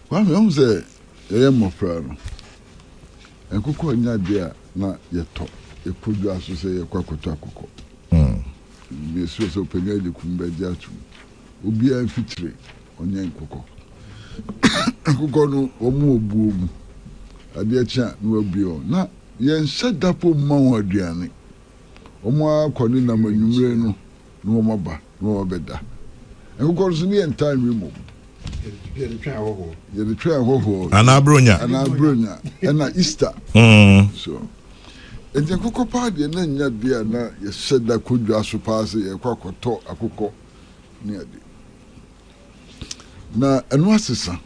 Kwame am say ye mofra no enkoko nya dia na ye to e kodu aso say ye kwakoto akoko me so penya de kumba dia tu obi an fitire onye enkoko enkoko no omu obu omu ade acha no obi o na ye nshadapo ma aduane omo akoni na manyumre no no maba no obeda enkoko so ni entire mo ye the try ho anabronya na Easter so enti kokko pa de na nya bia na ye sheda kodu aso paase ye kwakoto akoko ni ade na eno asesa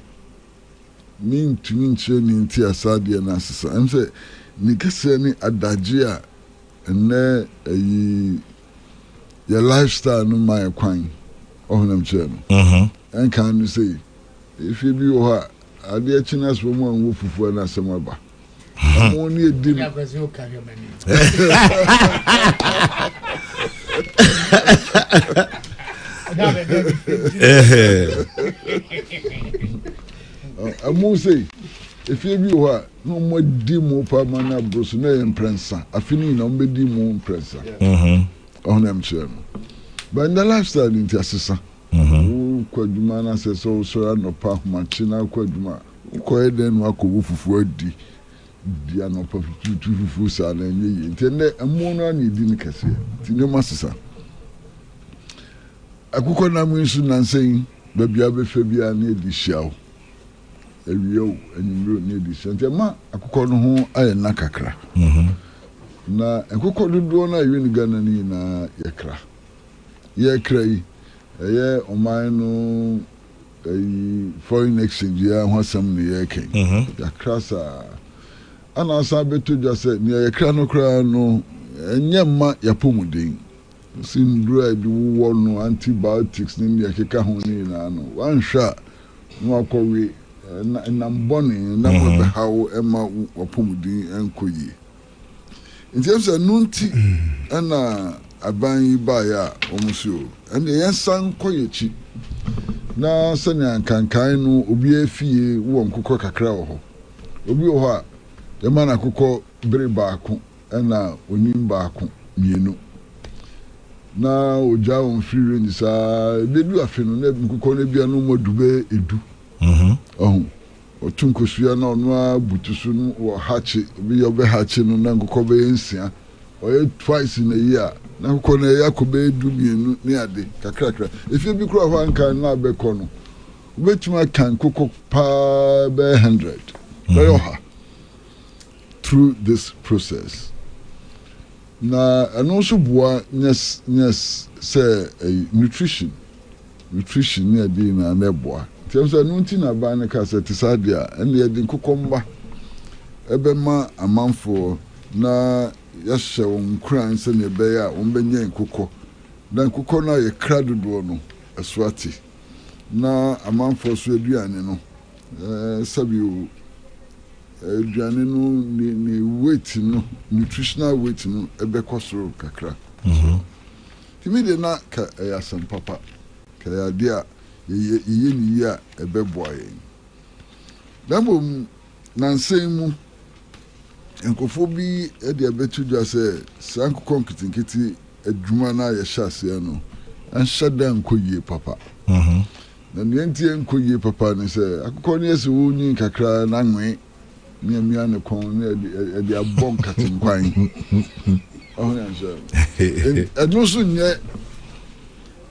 ni ntumi nche ni nti asade na asesa em se ni kese ni adaje a ene ayi your lifestyle no my kwan ohunam che no en kan you say if you be o ade achina so mu anwo fufu na asem aba amoni edi ya kwesi o ka yo mani amu say if you be o no mo di mo pa mana bros na imprensa afini na mo di mo imprensa ohunam che no but in the lifestyle in asesa kwaduma na se so no pa machina kwaduma ko eden wa ko fufu adi dia no pa fufu sa na nyi ntende amu no na edi ni kase tine masesa akukọ na mu nsu na nsen ba bia be fa bia na edi hyawo ewiyo enimro na edi sente ma akukọ no ho aye na kakra na akukọ dodo na yini gana ni na yakra yi eye oman no foreign exchange ya hwasam ne yake yakrasa ana sa beto jase ne yakra no kra no enyema yapomuden sindru adu wo no antibiotics ni yakeka ho ni na no wanhwa no akọwe na mboni na be hawo ema wapomuden enkoyi ntiamsa nunti ana aban yi ba ya omuso ande yensan koyechi na sanya kankan no obi afie wo nkokọ kakra wo ho obi wo ha ye mana kokọ bere baako na onim baako mienu na oja on free range sa bedu afenu na nkokọ na bia no modube edu otunkosua na ono abutusu no wo hache obi yo be hache no na nkokọ be ensia oye twice in a year na ko na yakobe du mienu ni ade kakrakra efi bi kro ho ankan na be ko no ubetuma kan koko pa be 100 doyoha through this process na anoso bua yes say nutrition ni ade na neboa tiamso nunti na ba ne ka se tisadia ene ade kokomba ebe ma amanfo na yashe wonkran se ne be ya wonbenye nkokọ na nkokọ na ye kradodo no aswati na amanfo so aduane no sabiu aduane no ni weight no nutritional weight no ebe kosoro kakra timi de na ka yasam papa ka ya dia ye ni ya ebe boye damo nansen mu enkofo bi e de abetu dwa se sanko konkitikiti adwuma na ye hyase no anhyada nkoyie papa na nienti nkoyie papa ne se akokọ ne se wonyi kakra na nwe ne amia ne kon ne e de abon katinkwan ohun anse eno so nye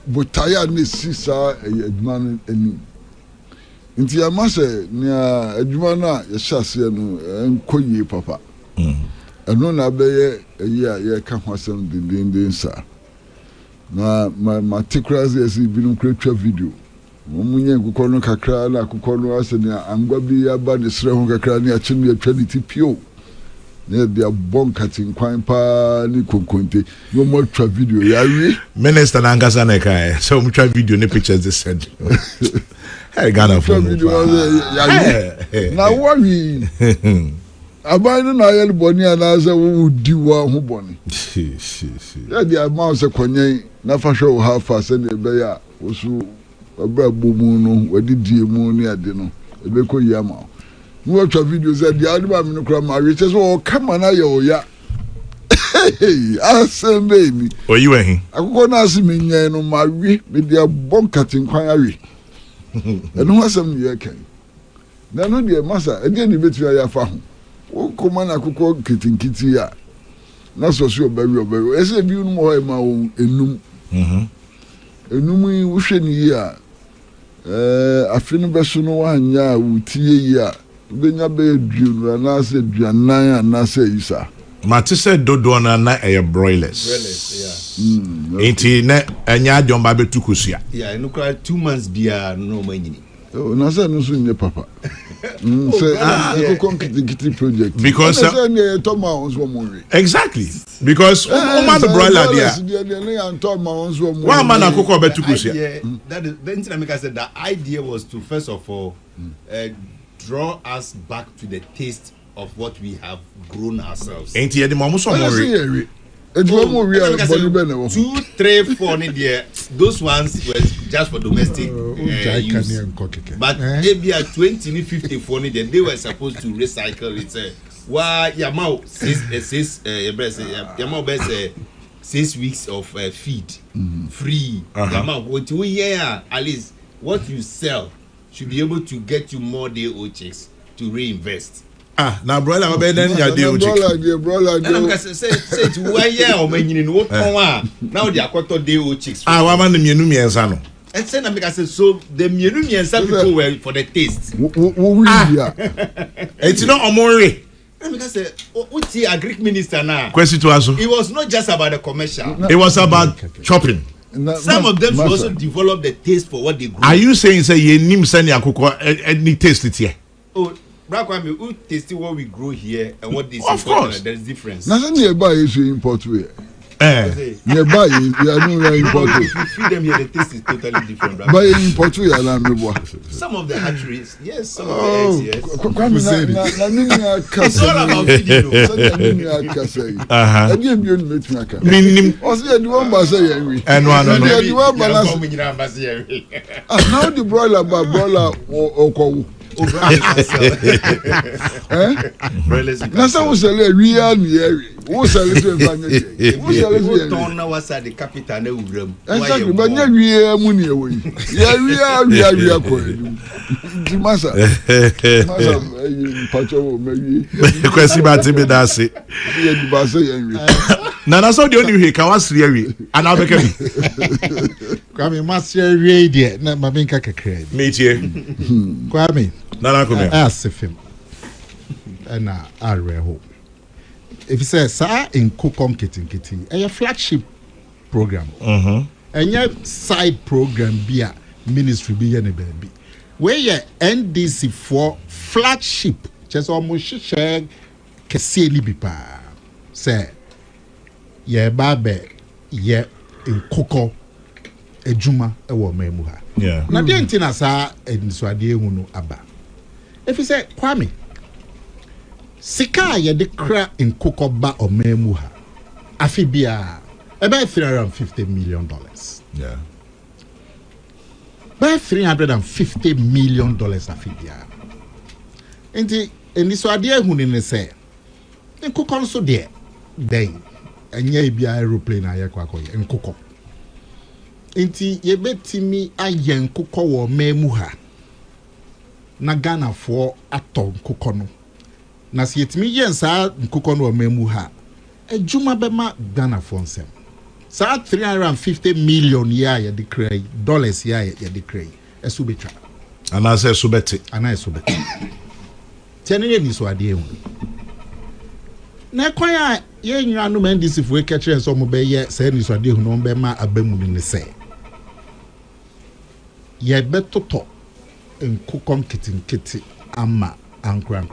botaya ne sisa adwuma no ani nti amase ne adwuma na ye hyase no nkoyie papa eno na beye ye ka hwasem dindindin sa na maticulous yes binum kretwa video munye nkokọ no kakra na akokọ no asene angwa bi aba ne sre ho kakra ne achim ya twa ne tipio ne dia bon katinkwan pa ni konkonte no mo twa video ya wi minister na ngasa na kai so mo twa video ne pictures this said hey Ghana for video ya wi na worry aban na yel boni anaza wo di wa ho boni ya di ama se konyen na fa hwe wo ha fa se ne be ya osu abra bomu no wadi die mu ni ade no ebeko yama no watch video said the alba me no kra ma we say o kama na ye oya asem baby o you ehin akoko na asem nyen no ma we me dia bom katin kwan awe eno asem ye kan na no de masa e de ni betu ya fa ho o koma na akoko kitinkiti ya na so so obawi ese bi no mo ho ma o enum enum wo hwe ni ya afinu beso no wanya wutie ya benya be duonu na se duanan na se isa Mate said dodo na broilers. Yeah. Enti na anya adom ba betu kosua. Yeah, no cry 2 months bia no manyini. Oh, na say no so nye papa. Say kiti project. Because exactly. Because man the broiler there. One man akoko betu kosua. That is then Tinamika said the idea was to first of all draw us back to the taste of what we have grown ourselves. Ain't you the mama so more? 2, 3, 4 there. Those ones were just for domestic use. But maybe at 20, 54 there, they were supposed to recycle it. Why Yamau says 6 weeks of feed free. Yamau, what you hear at least what you sell should be able to get you more day-old chicks to reinvest. Now broiler be then ya dey ochick. Broiler say to 1 year o manyini no ton now they akwato dey o chicks. Wa man mienu miensa no. And say na make say so the mienu miensa people were for the taste. Wo ya. It's not omore. And because say uti agric minister na. Kwesi to aso. It was not just about the commercial. It was about chopping. Some of them should also develop the taste for what they grow. Are you saying say ye nim sani akoko any taste it here? Oh, Brakwame, who tasting what we grow here and what they of course there's difference. Na say nearby is import we. Nearby you are no import. If you feed them here, the taste is totally different. But import we are na some of the hatcheries, yes, some of the eggs, yes. It's all about feeding. Now the broiler na say we sell we are near we sell it to family we sell it to na wasa the capital na uram exactly but nya we mu ne we ya ko di masa pacho me Kwesi ba ti be da se ya di ba se yan we na so the only we can was we and now make me Kwame master we there na ma bin ka kakra me tie Kwame na Akomea asefem na areho if you say sa in Kukom Kitinkiti a flagship program and your side program be a ministry be any baby where your NDC for flagship just almost share kese ni bi pa say ye babe ye in Kuko ejuma e wo memu ha na de ntina sa ensuade ehu no aba if you say Kwame sika ye de kra in Kukoba o memu ha afibia about $350 million. Yeah. By $350 million afibia. Enti so ade ehu ni say in Kukon so there then enye bia aeroplane ayekwa koye in Kuko. Enti ye betimi aye nkukọ wo memu ha na Ghana for ato nkukọ no na se yetimi ye nsa nkukọ no wo memu ha ejuma bema Ghana for nsem sa $350 million ya ye decree dollars ya ye decree esu betwa ana se esu beti tene ni so ade ehu na kwan a ye nwa no NDC fo ekekere so mo be ye se ni so ade ehu no be ma abamu ni se ye betoto en Kukom Kitinkiti ama ankra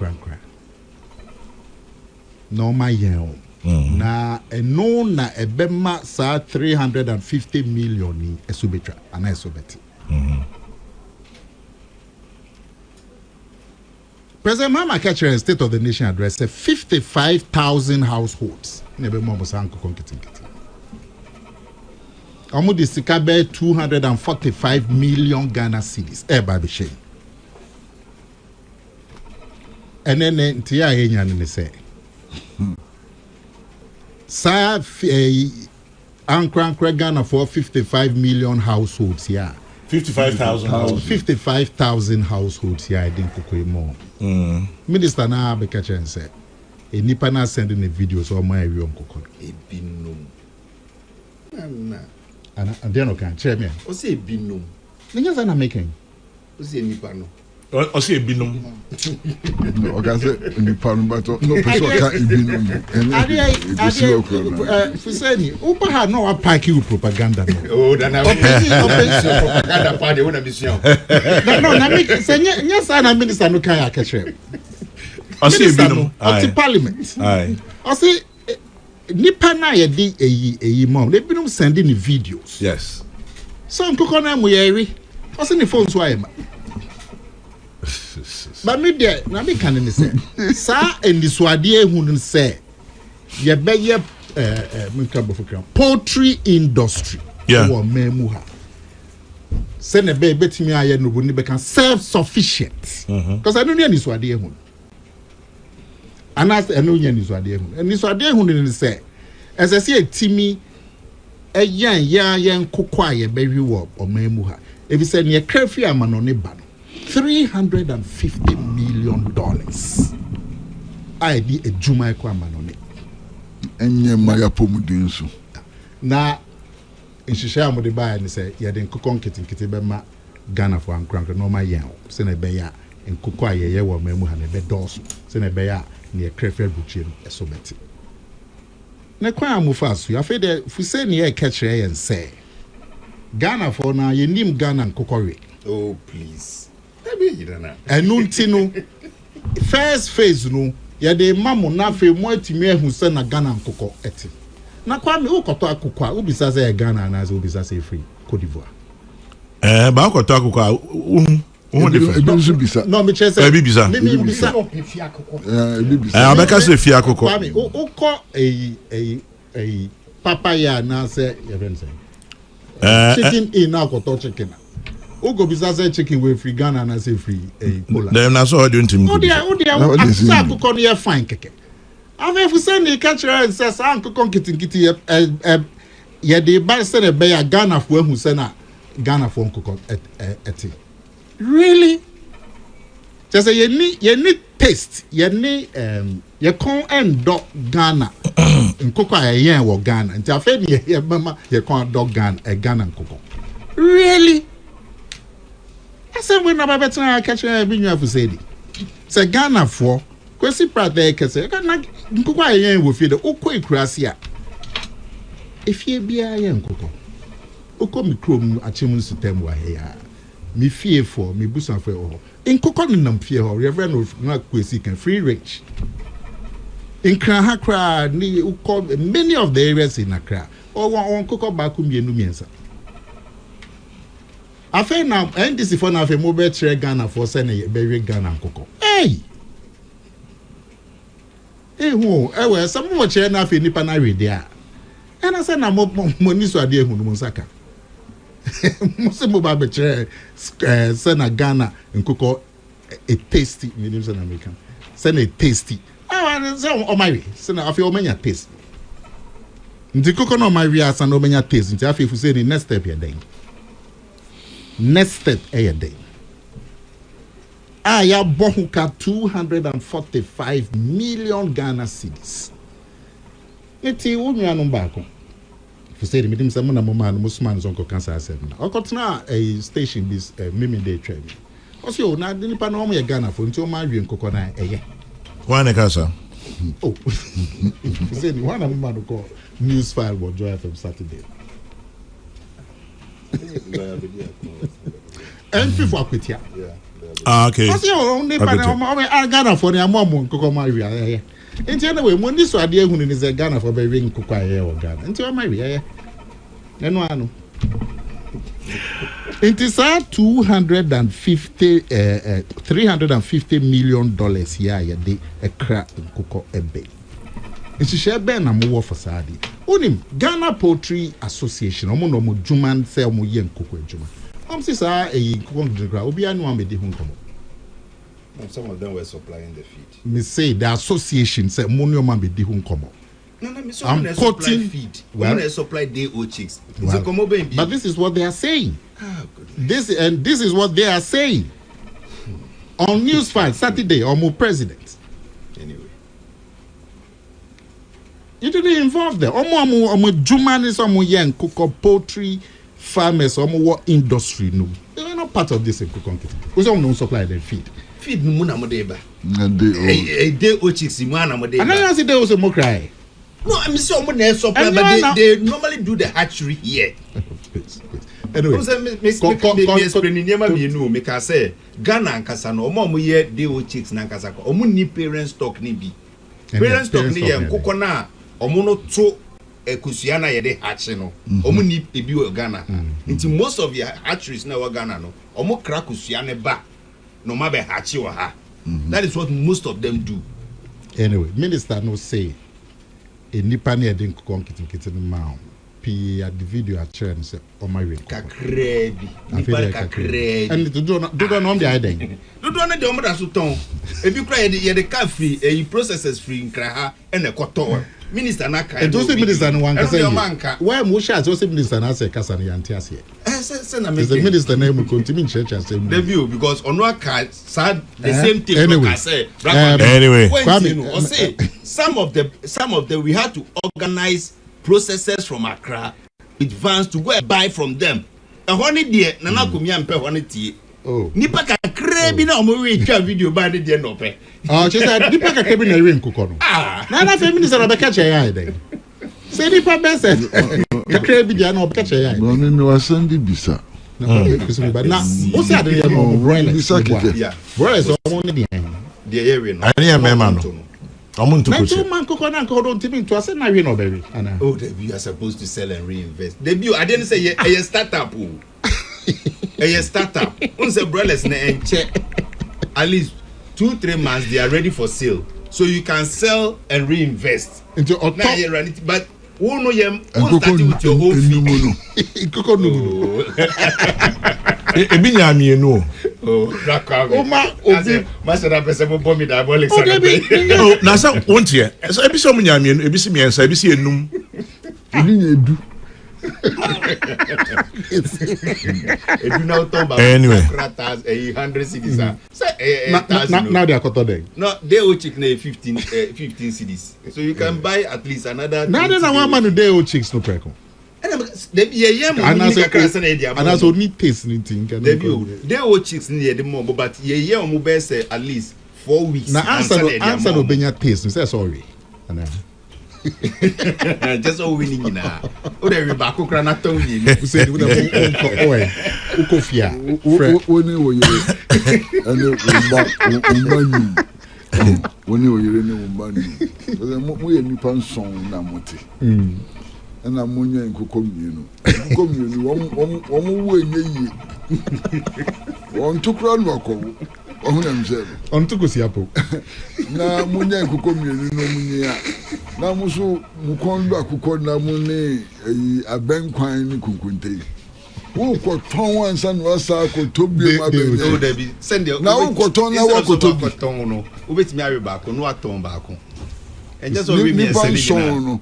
no ma yen na eno na ebema sa $350 million ni esubetwa ana esubeti President Mahama Kachere State of the Nation address 55,000 households nebe mo sa Kukom Kitinkiti Omo de sika be 245 million Ghana cedis. Baby Shay. and then Tia Henyan say. Sa Ankran Ghana for 55 million households here. 55,000 households. 55,000 households here. I didn't cook more. Minister na Bekacha and said, a nipa na sending the videos or my young cook. A binum. And then okay, chairman. O say binum. Niggas are making. O say nipa no. O say binum. No, okay, say nipa no, but no person can binum. Fuseni, Upa had no parking propaganda. Oh, then I propaganda party wona mission. No, na me say yes, na minister no kan akehwe. O say binum. At parliament. Aye. O say nipa na ye di eyi mom. They binum sending the videos. Yes. So nkoko na mu yeri. O say ni phone so ayema. But me there, na me can say. Sa endisuade ehun say ye be ye poultry industry. Yeah. Wo memu ha. Say ne be betimi aye no bu ni be can self sufficient. Because I don't need endisuade ehun. Anas eno nya endisuade ehun. Endisuade ehun ni say as I say timi eyan ya nkokwa ye be wi wo memu ha. If you say ne krafi amano ne ba $350 million. I be a Juma Kwamanone. Enye maya pomudinsu. Na in Shisha Modiba and say, ya den Kokon Kitibema Ghana for Ankrank, no my yell, Senebeya, and Kukwa ye were Memuhan, a bed doors, Senebeya near Crefel Buchin, a sobeti. Nakwa Mufasu, you are fed if we say near catch and say Ghana for now, you name Ghana and Kokori. Oh, please. Enunti first phase no ya de mamu na fe mo atimi ehun se na Ghana nkoko eti na kwa me ukoto akukwa ubisa se Ghana na ze ubisa se free Cote d'Ivoire ba ukoto akukwa different no me chese e bibisa me bisa abeka se fi akukọ kwa me uko papaya na se even say chicken in na ukoto chicken Ugo bizaze chicken we free Ghana na say free Poland. Dem na so do ntim. Odia asa akukọ no ye fine keke. Ave fu say ni catch and say sa akukọ kitinkiti ye de ba say na be ya Ghana fo ahu say na Ghana fo akukọ eti. Really? Just say ye ni taste, ye ni ye kon endo Ghana. Nkukọ ayen wo Ghana. Nti afa ni ye mama ye kon dog Ghana Ghana nkukọ. Really? I said when I better I catch a video for say say Ghana for Kwesi Pratt there can say Ghana nkukwa yen wo fie de ukọ ikrasia efie bia yen nkukọ ukọ mikrom achim system wa here me fie for me busan for ho nkukọ nenam fie ho reverend na Kwesi can free range in Kra ni ukọ many of the areas in Accra or one nkukọ back mienu miensa afa na NDC for na afa mobile tre Ghana for say na be Ghana nkoko hey hu we some mo che na afa nipa na ready a na say na mo ni so ade ehunu mo saka mo se mo ba be tre say na Ghana nkoko a tasty medium say na American say na tasty say o my say na afa o menya taste ndi koko na o my asa na o menya taste ndi afa fu say ni next step ya den next step a day. Aya bohuka 245 million Ghana cedis. Eti unya no baako. Fu say the meeting some na mama no musman zonko cancer asem na. Okotna a station this mimi dey travel. Osi o na nipa na o ye Ghana for nti o ma wi nkoko na eye. One cancer. Oh. Fu say the one mama no call news file was Joy FM Saturday. And for Aquitia. Okay. What's your only Ghana for the Amom Coco Maria? And anyway, when this idea who is a Ghana for being Coca or Ghana until Maria. And one. It is $350 million here a day a crack in Coco a bay. It's a share ben and more for Sadi. Onim Ghana Poultry Association, Omono Juman sell mo yen cocoa juma. Say, a cocoa obi anu amedi hun komo. Some of them were supplying the feed. Me say the association say money man be di hun komo. No, I'm quoting feed. Well, When I supply day old chicks. well, but this is what they are saying. This is what they are saying. On News 5 Saturday, Omo president. Anyway. You didn't involve them. Omo Jumanis, Omo yen cocoa poultry farmers, Omo what industry no. They were not part of this in Cocoa. We don't supply them feed. Feed no muna modeba. A day old chicks in one modeba. And I say there was a more cry. No, I'm saying someone supply, but they normally do the hatchery here. Please. Anyway, Ghana nkasa no omo ye day old chicks na nkasa ko omo ni parent stock ni bi. Parent stock ni ye nkoko na omo no to ekusia na ye de hatch no. Omo ni ebi o Ghana. Nti most of your hatcheries na wa Ghana no omo kra kusia ne ba no ma be hatch wa ha. That is what most of them do. Anyway, minister no say a nipa ne edin kokon kitin ma p at the video at chair and say oh my way kakrebi nipa kakrebi and do no on the iden do no de omo da so ton e bi kra ye de ka free e processes free nkra ha e na koto minister na ka e do say minister no wan ka say why mo sha so say minister na say kasa na yanti ase say na me the minister na mo continue church and say debut because ono aka sad the same thing anyway, I say anyway or say some of them we had to organize processes from Accra with vans to go and buy from them. A honey dear, Nana Akomea mpe honey tea. Oh, nipa kakrebi na omo we twa video ba de no pe. Oh, she said nipa kakrebi na we nkoko no. Na na feminist na be ka che ya ide. Say nipa be say kakrebi dia na be ka che ya ide. No me wasandi bisa. Na o say ade ya no broilers. Bisa kike. Yeah. Broilers omo ne dia. The area no. Ani ya mema no. Omo ntuko che. Man koko na nko don timi to ase na we no baby. Oh, you are supposed to sell and reinvest. Debut, I didn't say a startup. A startup. Once broilers na enche at least 2-3 months they are ready for sale. So you can sell and reinvest. Into now you run it, but who know you start with your own feet. Koko no. Ebi nya mi enu. Oh, rakwa. O ma obi master that person will bomb me diabolic. Oh, na sa won't here. So ebi so nya mi enu, ebi si mi ensa, ebi si enum. Ebi nya edu. Anyway, 100 cities. Now they are cut there. No, they will check 15 cities. So you can buy at least another. Now there's one man who they will chicks no preko. And as only taste anything. They will chicks near the more, but ye mu best at least 4 weeks. Now answer no benya taste. Say sorry. Just all winning now. Oh, there we back. Okra na tong ni. Say we ukofia. Oni wo yire. Ani umani. Oni wo yire ni umani. Mo ye nipa nson na mote. Na mo nya nkoko mienu. Nkoko mienu won wo enye yi. Won tukura no akowo. Ohuna mzelo. On tukusi hapo. Na mo nya nkoko mienu no munya. Na muso mukondo akukọ na mu ne abenkwan ni kunkunte wo ko ton wansa no asa ko tobi ma be o da bi send na wo ko ton na wo ko tobi ton no wo betimi awe ba ko no aton ba ko and just we me selling no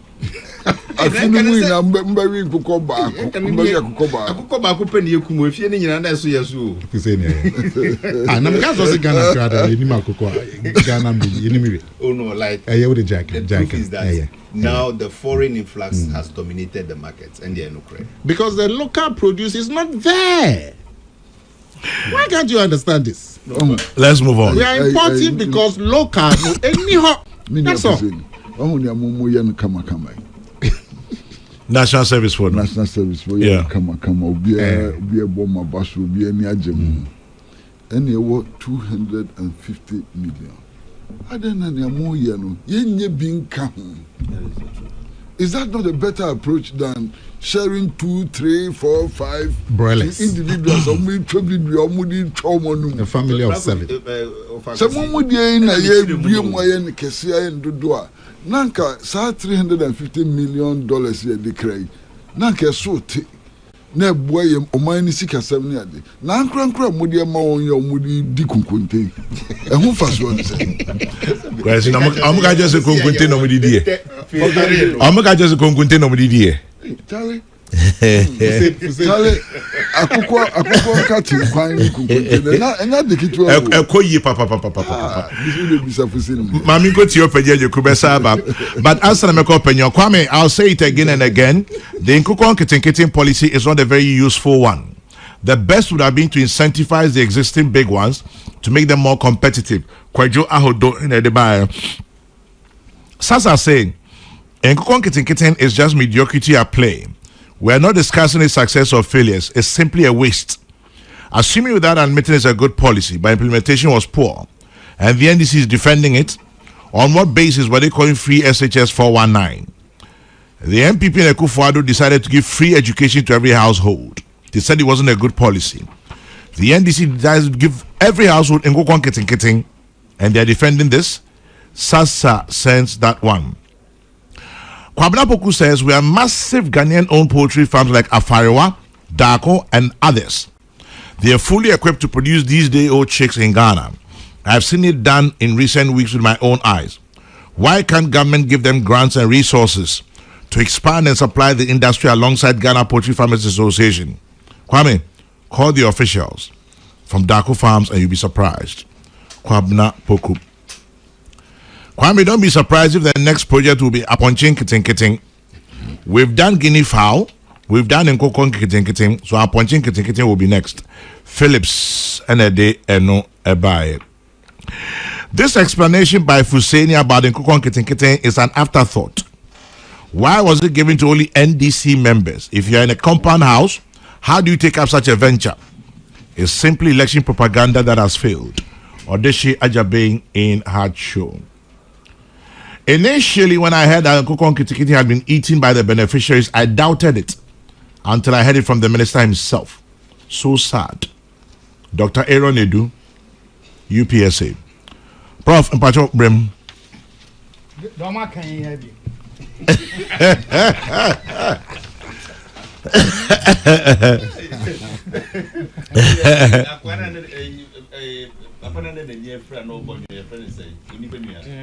afunu mu na mbawi nkukọ ba ko mbawi akukọ ba ko pe ne yekumu efie ne nyina na so yeso o se ne na me gazo se Ghana krada ni makukọ Ghana mi ni mi oh no like with the jacket now the foreign influx has dominated the markets and they are no credit because the local produce is not there. Why can't you understand this? Let's move on. We are importing because local anyhow. That's all. National Service for National Service for kama obi bomba basu obi ani agem and you were 250 million. I don't know no yenye binka. Is that not a better approach than sharing 2, 3, 4, 5 broilers individuals or me probably a family of 7. Someone would na ye biem wa ye kesia ndodo nanka sa $350 million ye decree nanka so te na boy oman ni sika sem ne ade na ankra mudi ma won ye mudi di kunkunte ehun faso on say Kwesi am ga just kunkunte no mudi die am ga just kunkunte no mudi die Charlie akukọ kati kwan kunkunte na enya de kitwa ekoyi papa mami go to your peje kubesa ba but answer me ko penyo Kwame, I'll say it again and again. The Nkukon Kitten policy is not a very useful one. The best would have been to incentivize the existing big ones to make them more competitive. Kwajo ahodo in the Sasa saying Nkukon Kitten is just mediocrity at play. We are not discussing its success or failures. It's simply a waste. Assuming without admitting it's a good policy, but implementation was poor, and the NDC is defending it, on what basis were they calling free SHS 419? The MPP in Akufo-Addo decided to give free education to every household. They said it wasn't a good policy. The NDC decided to give every household Nkukon Kitten, and they're defending this. Sasa sends that one. Kwabena Poku says we are massive Ghanaian-owned poultry farms like Afarewa, Dako, and others. They are fully equipped to produce these day-old chicks in Ghana. I have seen it done in recent weeks with my own eyes. Why can't government give them grants and resources to expand and supply the industry alongside Ghana Poultry Farmers Association? Kwame, call the officials from Dako Farms and you'll be surprised. Kwabena Poku. Kwame, don't be surprised if the next project will be Aponchin Kitten. We've done Guinea fowl, we've done Nkukon Kitten, so Aponchin Kitten will be next. Phillips and a day and no ebaye. This explanation by Fuseni about Nkukon Kitten is an afterthought. Why was it given to only NDC members? If you're in a compound house, how do you take up such a venture? It's simply election propaganda that has failed. Odeshi Ajabein in hard show. Initially, when I heard that Nkukon Kitten had been eaten by the beneficiaries, I doubted it until I heard it from the minister himself. So sad. Dr. Aaron Edu, UPSA. Prof. Mpacho Brem. Doma can you hear me?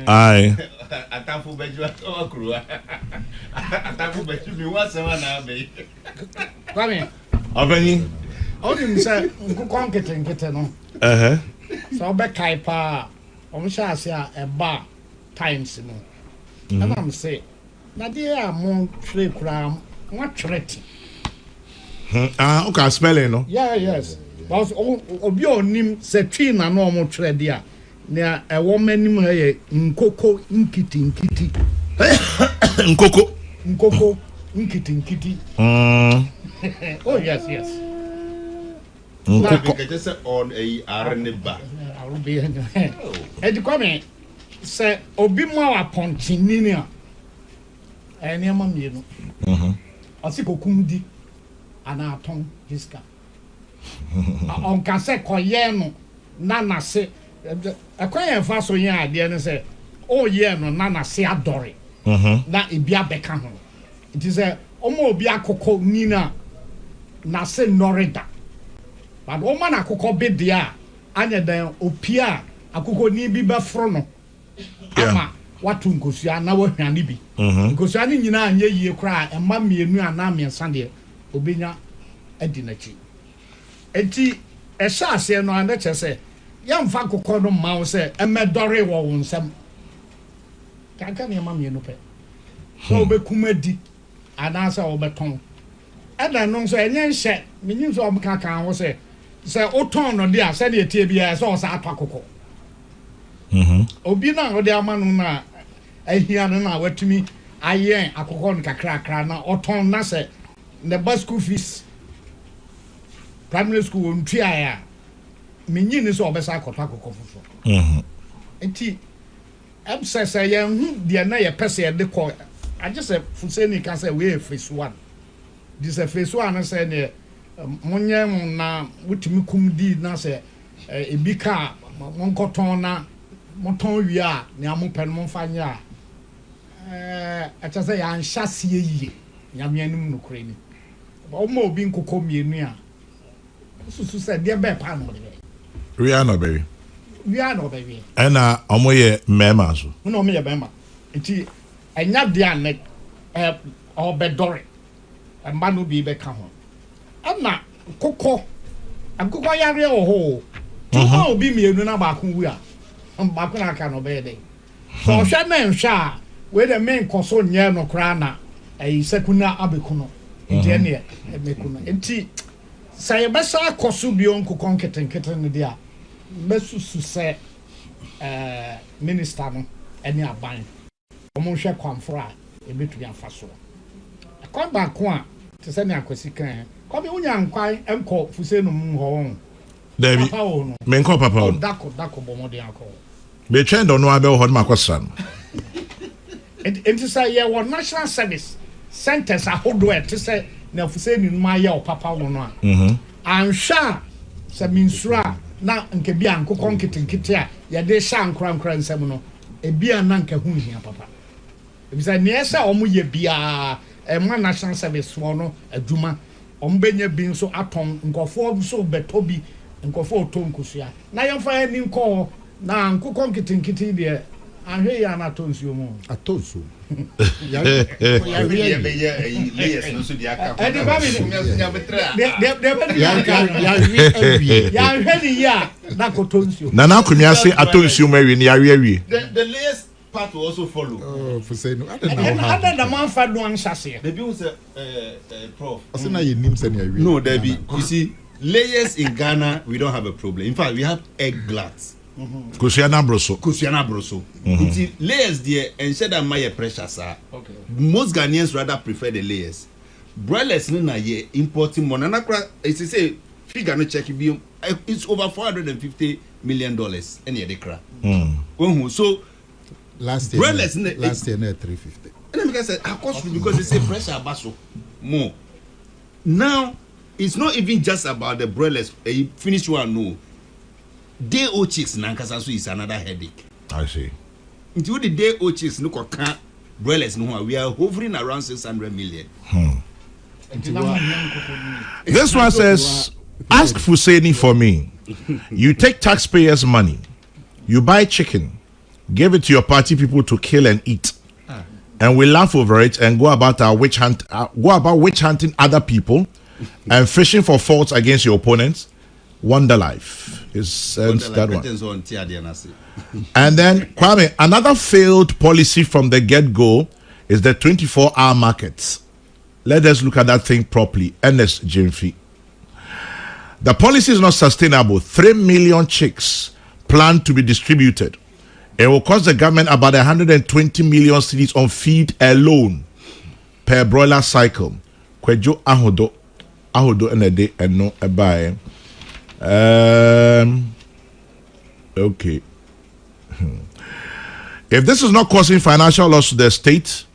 Aye. Atafu beju akuru. Atafu beju mi wa sama na be. Kwame. Aveni. Only say Nkukon Kitten no. So be kai pa. Omo sha se a bar times no. And I'm say na dey am three kura what threat. Okay, smelling no. Yeah, yes. Because obi onim se twi na no omo thread dia. Na e wo manim ha ye nkoko nkiti. Nkoko nkiti. Oh yes. Nkoko just on a arneba. Arubi. E Kwame se obi mo aponchini ni a. Eni ama mienu. Asikokum di ana aton hiska. On can say koyeno nana se akwan fa so yen ade ne se o ye no nana se adore na ebia beka ho it is a omo obi akoko nina na se norida but o man akoko be dia anya dan opia akoko ni bi be fro no ama watu nkosua na wahwane bi nkosua ni nyina anya yie kra emma mienu ana miensa de obenya adi nachi enti ehya ase no ande chese yamfa kokọ no mawo se emedore wo wonsam kanka ne ma mienu pe so obekuma di anasa obeton eda no so enye nhye menyin so omka kan wo se oton no dia se de tie bia se o sa atwa obi na ode ama no na ahia no na watumi ayen akokọ no kakra na oton na se the bus school fees primary school on tria menyin so obesa akotwa akokọ fofo enti emsese ye hu de na ye pese de ko agese Fuseni can say we phase 1 this phase 1 say ne monye na wutimi kum di na say ebika monkoton na moton wi a ne amopɛ no mfanya a kyɛ sɛ ya nhyasie yie nyame anim no kure ni Omo obi nkoko mienu a. Susu said dear be pan no. We are no baby. We are no baby. Ena omo ye mema so. No me ye bema. Nti enya dia nek obedore. Mba no bi be ka ho. Ana koko akoko yare ho. Tuma obi mienu na ba ko wu a. Ba ko na ka no be dey. So hwe na nhwe a we the main koso nye no kra na sekuna abekuno. Nti ne emekuno. Nti say besa koso bi onko konketenketen ne dia. Besusu se minister no ene aban. Omo hwe kwamfo a ebetu afa so. Akwa ba ko a te se ne Kwesi kan. Kwa bi unya nkwan enko fuse no mu ho. David. Menko papa. Dako bomode akọ. Be trend on no abe ho ma kwasra. Enti say ye won national service centers ahodo e te say na fuse ni ma ye o papa wo no a. Ansha se minsura na nke bia nkokọ nketenkete a ye de sha nkran nsem no e bia na nka hu hia papa. E bi say ne ese omo ye bia ma national service wo no adwuma ombenya bi nso aton nkofo so beto bi nkofo otonkusua na yemfa ni nko na nkokọ nketenkete de ahwe ya na tonsuo mu atonsuo ya layers no so di aka e di ba mi nya betra ya hwe ni ya na ko tonsuo na akonwa se atonsuo mu awie ni awie the layers part will also follow. Oh, for saying no, I don't know how. I don't know man for doing shasi. The people say, Prof. I say now your name say no, Debbie. You see, layers in Ghana, we don't have a problem. In fact, we have egg glats. Kusiana broso. You see, layers there, instead of my pressure, sir. Okay. Most Ghanaians rather prefer the layers. Broilers no na ye importing money. And it's say figure no check it. It's over $450 million. Any other crap. So. Last year, na 350. And then I said, of course, because they say pressure basso more. Now, it's not even just about the broilers. Finish one, no. Day old chicks, Nankasasu is another headache. I see. Until the day old chicks, no can broilers, no, we are hovering around 600 million. This one says, ask Fuseni for me. You take taxpayers' money, you buy chicken. Give it to your party people to kill and eat, and we laugh over it and go about witch hunting other people and fishing for faults against your opponents. Wonder life is that one. And then Kwame, another failed policy from the get-go is the 24-hour markets. Let us look at that thing properly. Ernest Jimfi. The policy is not sustainable. 3 million chicks planned to be distributed. It will cost the government about 120 million cedis on feed alone per broiler cycle. Kwejo ahodo enede eno ebae. Okay. If this is not causing financial loss to the state,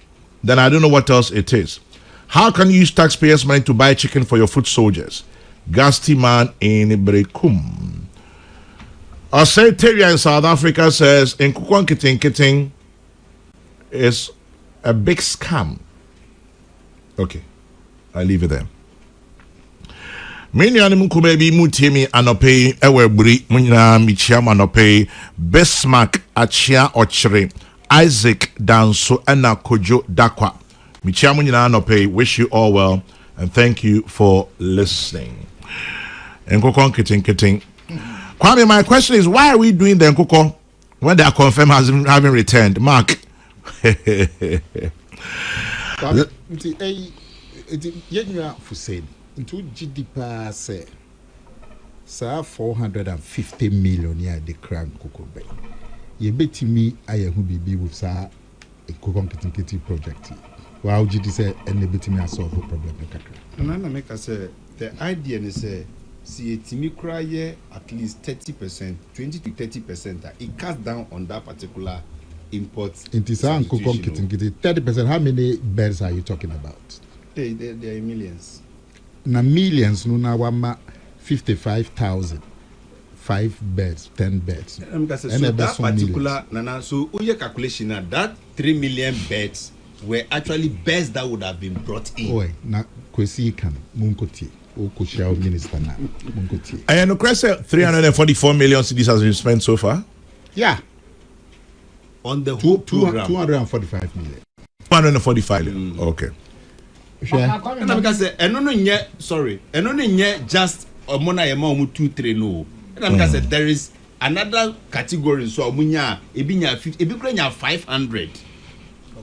then I don't know what else it is. How can you use taxpayers' money to buy chicken for your foot soldiers? Gasti man in Brekum. A secretariat in South Africa says Nkukwan Kiting is a big scam. Okay, I leave it there. Many animal could be mutimi anope ewebri munyina michiam anope Bismarck achia ochre Isaac Danso ena kojo dakwa michiam munyina anope. Wish you all well and thank you for listening. Nkukwan Kiting. Kwame, my question is, why are we doing the Nkukwo when they are confirmed as having returned? Mark. Into GDP say 450 million year the crown Nkukwo bay. Ye beti me aye hu bibi with sa Nkukwo Kiting project. Wow, GDP say and beti me solve the problem Nana make us say the idea is say see a Timmy cry at least 30%, 20 to 30%. It cuts down on that particular import. It is 30%. How many birds are you talking about? They are millions. Na millions no na wama 55,000. 5 birds, 10 birds. So that particular Nana, so your calculation that 3 million birds were actually birds that would have been brought in. Oh, na Kwesi can Munkoti or Kushao Minister now. Munkoti. And Cressa 344 million cedis has been spent so far. Yeah. On the whole program. 245 million. 245 million. Okay. And I'm say, and no, sorry, and only just a mona amount 2-3 no. And I'm say there is another category. So Munya, Ibinya 500.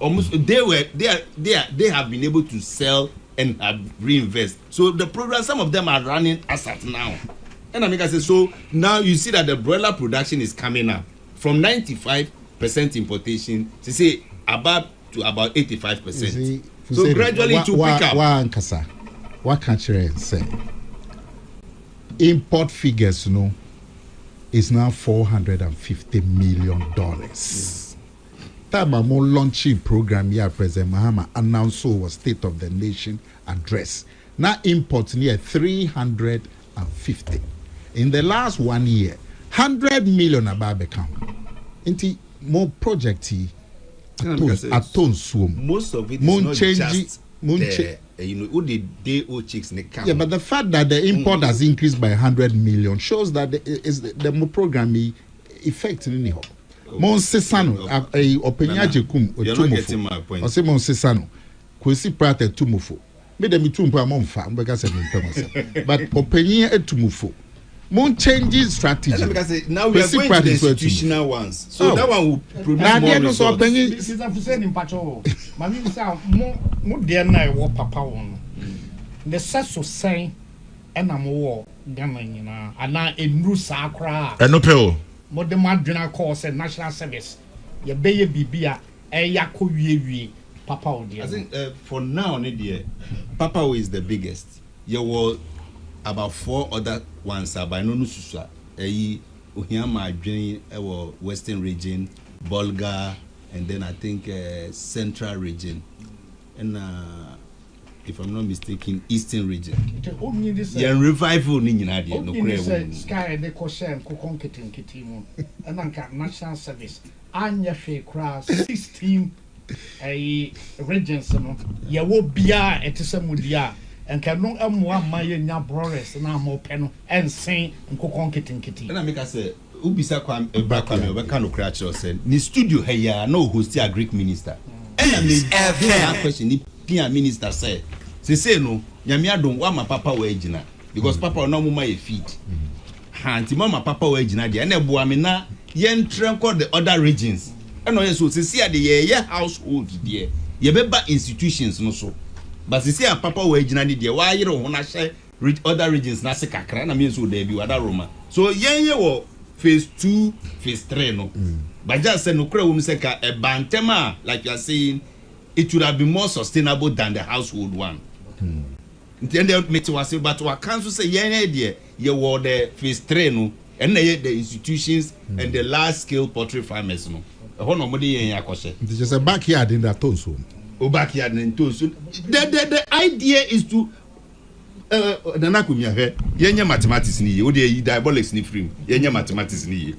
Almost they have been able to sell and reinvest. So the program, some of them are running as at now. And I say, so now you see that the broiler production is coming up from 95% importation to say about to about 85%. So gradually to pick up. What country say? Import figures, is now $450 million. Time I'm launching program here, President Mahama announced was State of the Nation address. Now imports near 350. In the last 1 year, 100 million about become. Into more project most of it is not just the DO chicks in the camp. Yeah, but the fact that the import has increased by 100 million shows that the program effect in the Mon Sesano, opinion Jekum, or Tumofo, or Simon Sesano, Kwesi Pratt at Tumofo. Made them tumpa mon farm because but opinion at Tumofo. Mon changing strategy. Now we are going to the institutional ones. So that one will produce more results. This is a saying in Pacho. Mami say mo dear na wo papa won. The sense of saying and am wo Ghana nyina ana enru sa akra. Eno pe o. Mo de madwena course and national service. Ye beye bibia eya ko wie papa o dear. I think for now Papa is the biggest. You will about 4 other ones are by no nususa. Uhiyama Adwene Western region, Bolga, and then I think Central region, and if I'm not mistaken, Eastern region. Yeah, revival ni nyinadia no kure. Sky de koshem kokonketin kitimu. Ananka national service. Anya fe kra 16 regions no. Ye wo bia etisemudia. And can no amwa maye nya brores na mo peno ensen nkokon kitinkiti na make say ubisa kwa ebrakame obeka no kra chiro say ni studio heya no host a Greek minister and na question ni pia minister say no nyame adon wa ma papa wa agina because papa no mo ma e feed anti mama papa wa agina de na eboa me na ye ntrenko the other regions and no so say de ye household de ye beba institutions no so. But you see, a papa wage na the why you don't want to share other regions na se kakra na means so there be other Roma. So ye wo phase 2, phase 3 no. But just say no kra wo say ka e bantema like you are saying it would have been more sustainable than the household one. Then they make to say but we can't say ye there ye wo the phase 3 no and the institutions and the large scale poultry farmers no. Ho no mo de ye akose. It is a backyard in that tone so. Backyard and so the idea is to nanakumia yenye mathematics ni o de diabolics ni frame yenye mathematics ni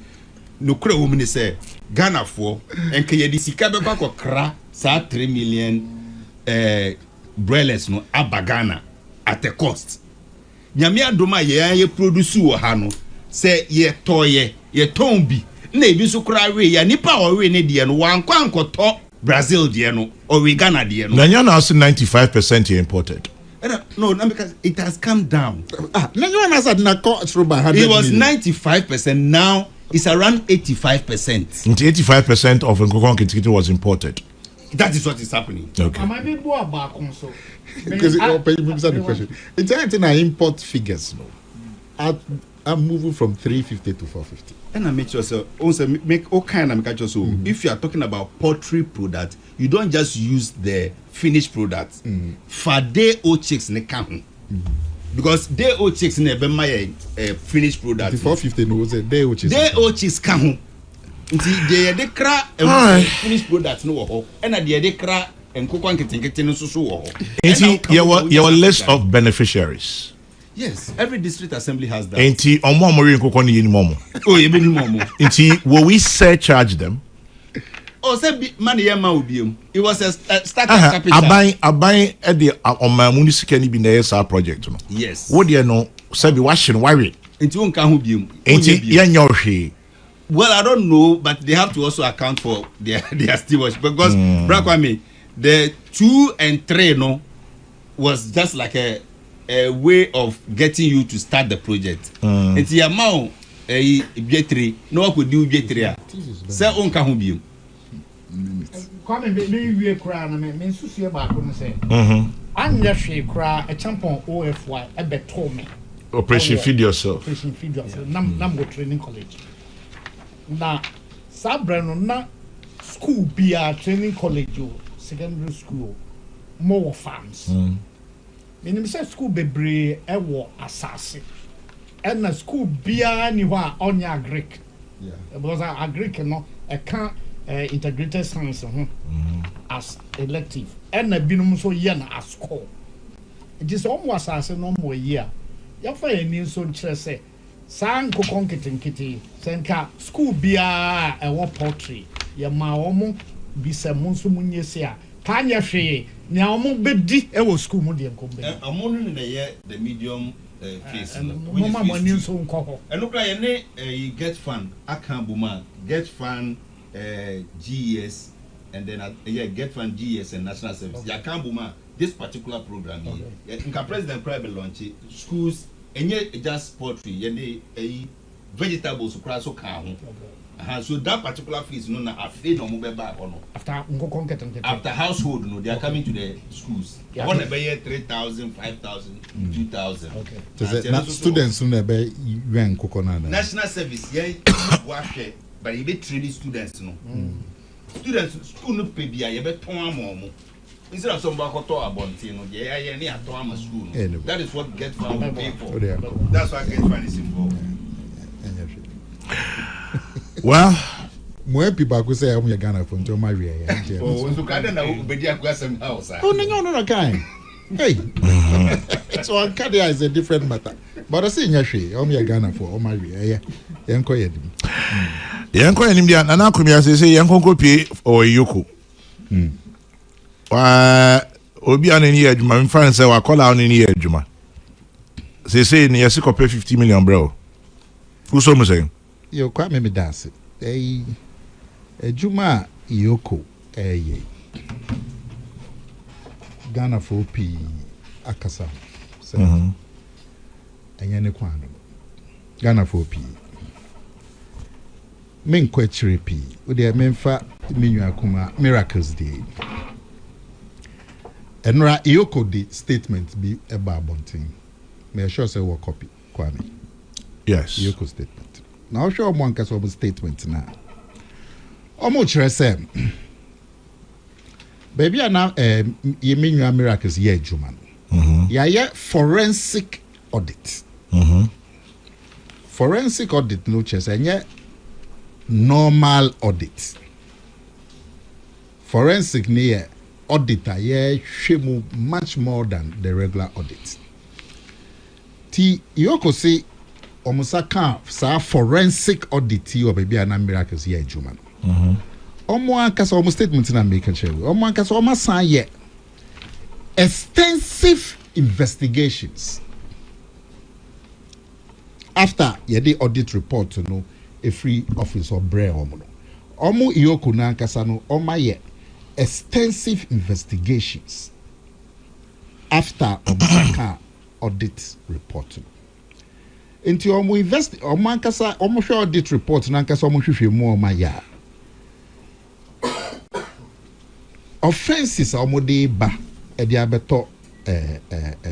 no kra wo mini say Ghana for enke ye di sika be kwa kra sa 3 million broilers no abagana at a cost nyame adoma ye produce wo ha no say ye toye ye tombi na ebi so kra we ya nipa o we ne de no wankwa ankoto Brazil no or we Ghana no. Nanya now 95% imported. No, because it has come down. Nanya has had it was 95%. Now it's around 85%. 85% of Nkokon Kitikiti was imported. That is what is happening. Okay. Because the question. It's anything I import figures no. I'm moving from 350 to 450. And I make sure so also make all kind of make so if you are talking about poultry product, you don't just use the finished product. For day old chicks in the camp. Because day old chicks in the finished product. The 450 no was a day old chicks. Day old chicks come. They cra finished products no and they cra and cook one getting so. Your list of beneficiaries. Yes, every district assembly has that. Enti omo amori nkoko ni momo. Oh, you mean momo. Enti will we surcharge them? Oh, say money yema ubium. It was a start capital. Abai at the on my municipal be the SR project. Yes. What do you know? Sabi washing worry. Into unkahubium. Well, I don't know, but they have to also account for their stewardship because Brakwame, the 2 and 3 no was just like a way of getting you to start the project. It's the amount J3 no one could do J3. Say unkahubium. Kwame me kura na me nsusu ba ko no say. Anya hwe kura a champion OFY e beto me. Operation Feed Yourself. Operation Feed Yourself. Nam go training college. Na sabrano na school bia training college o secondary school more farms. Menim say school bebre e wo asase. And na school bia ni ho a onya agric. Yeah. Because agric no e can integrated science as elective and na binum so ye na as core. It is almost as no more year. Ya fa eni so nkyere say san ko konketenkete senka school bia e wo poultry ye ma omo bi se mo so munyese a ka nya hwe ne omo bedi e wo school mu de nkombe omo no na ye the medium phase no mo ma ni so nko ho eno kra ye ne get fund akambuma get fund GES and then get fund GES and national service ya kambuma this particular program here nka president private launch schools enye just poultry ye vegetables across so ka ho so that particular phase no na afi no mo be ba ho no after household no they are coming to the schools one be 3,000 5,000 2,000 okay so students no be wen kokona na national service ye wa hwe but you be training students no students school no pay bia ye be ton amomo instead of somebody to abonti no ye ni aton am school no. That is what get fund will pay for. That's why get fund is involved. Well, more people go say I'm Ghana for until my rear. Oh, so Ghana na be question house. Oh no guy. Hey. So Acadia is a different matter. But I say nyahwe I'm Ghana for my rear. Yanko yedim. Yanko yedim dia na Akomea say yanko go pay or EOCO. Obi anani adwuma me fan say wa call out ni adwuma say ni yesi pay 50 million bro who so say yo kwa me dance adwuma EOCO Ghana for P akasa say anya ne kwa no Ghana for P men kwachire P we dey memfa menu akuma miracles day. Enra EOCO the statement be about bunting. May I sure say what copy Kwame? Yes. EOCO statement. Now show one case of statement now. Almost say baby now you mean your miracles yeah Juman. Yeah forensic audit. Forensic audit no chess and yeah normal audit. Forensic near auditor shemu much more than the regular audit. Ti EOCO say omusaka sa forensic audit or baby ana miracles here juma. Omo ankasa omo statement na make sure. Omo ankasa omo san ye extensive investigations. After the audit report no a free office or bre omo. Omo EOCO na ankasa no omo ye extensive investigations after Obaka audit report. Into omo invest omo ankasa omo hwe audit report na ankasa omo hwehwe mu omo ya. Offenses omo dey ba e dey abeto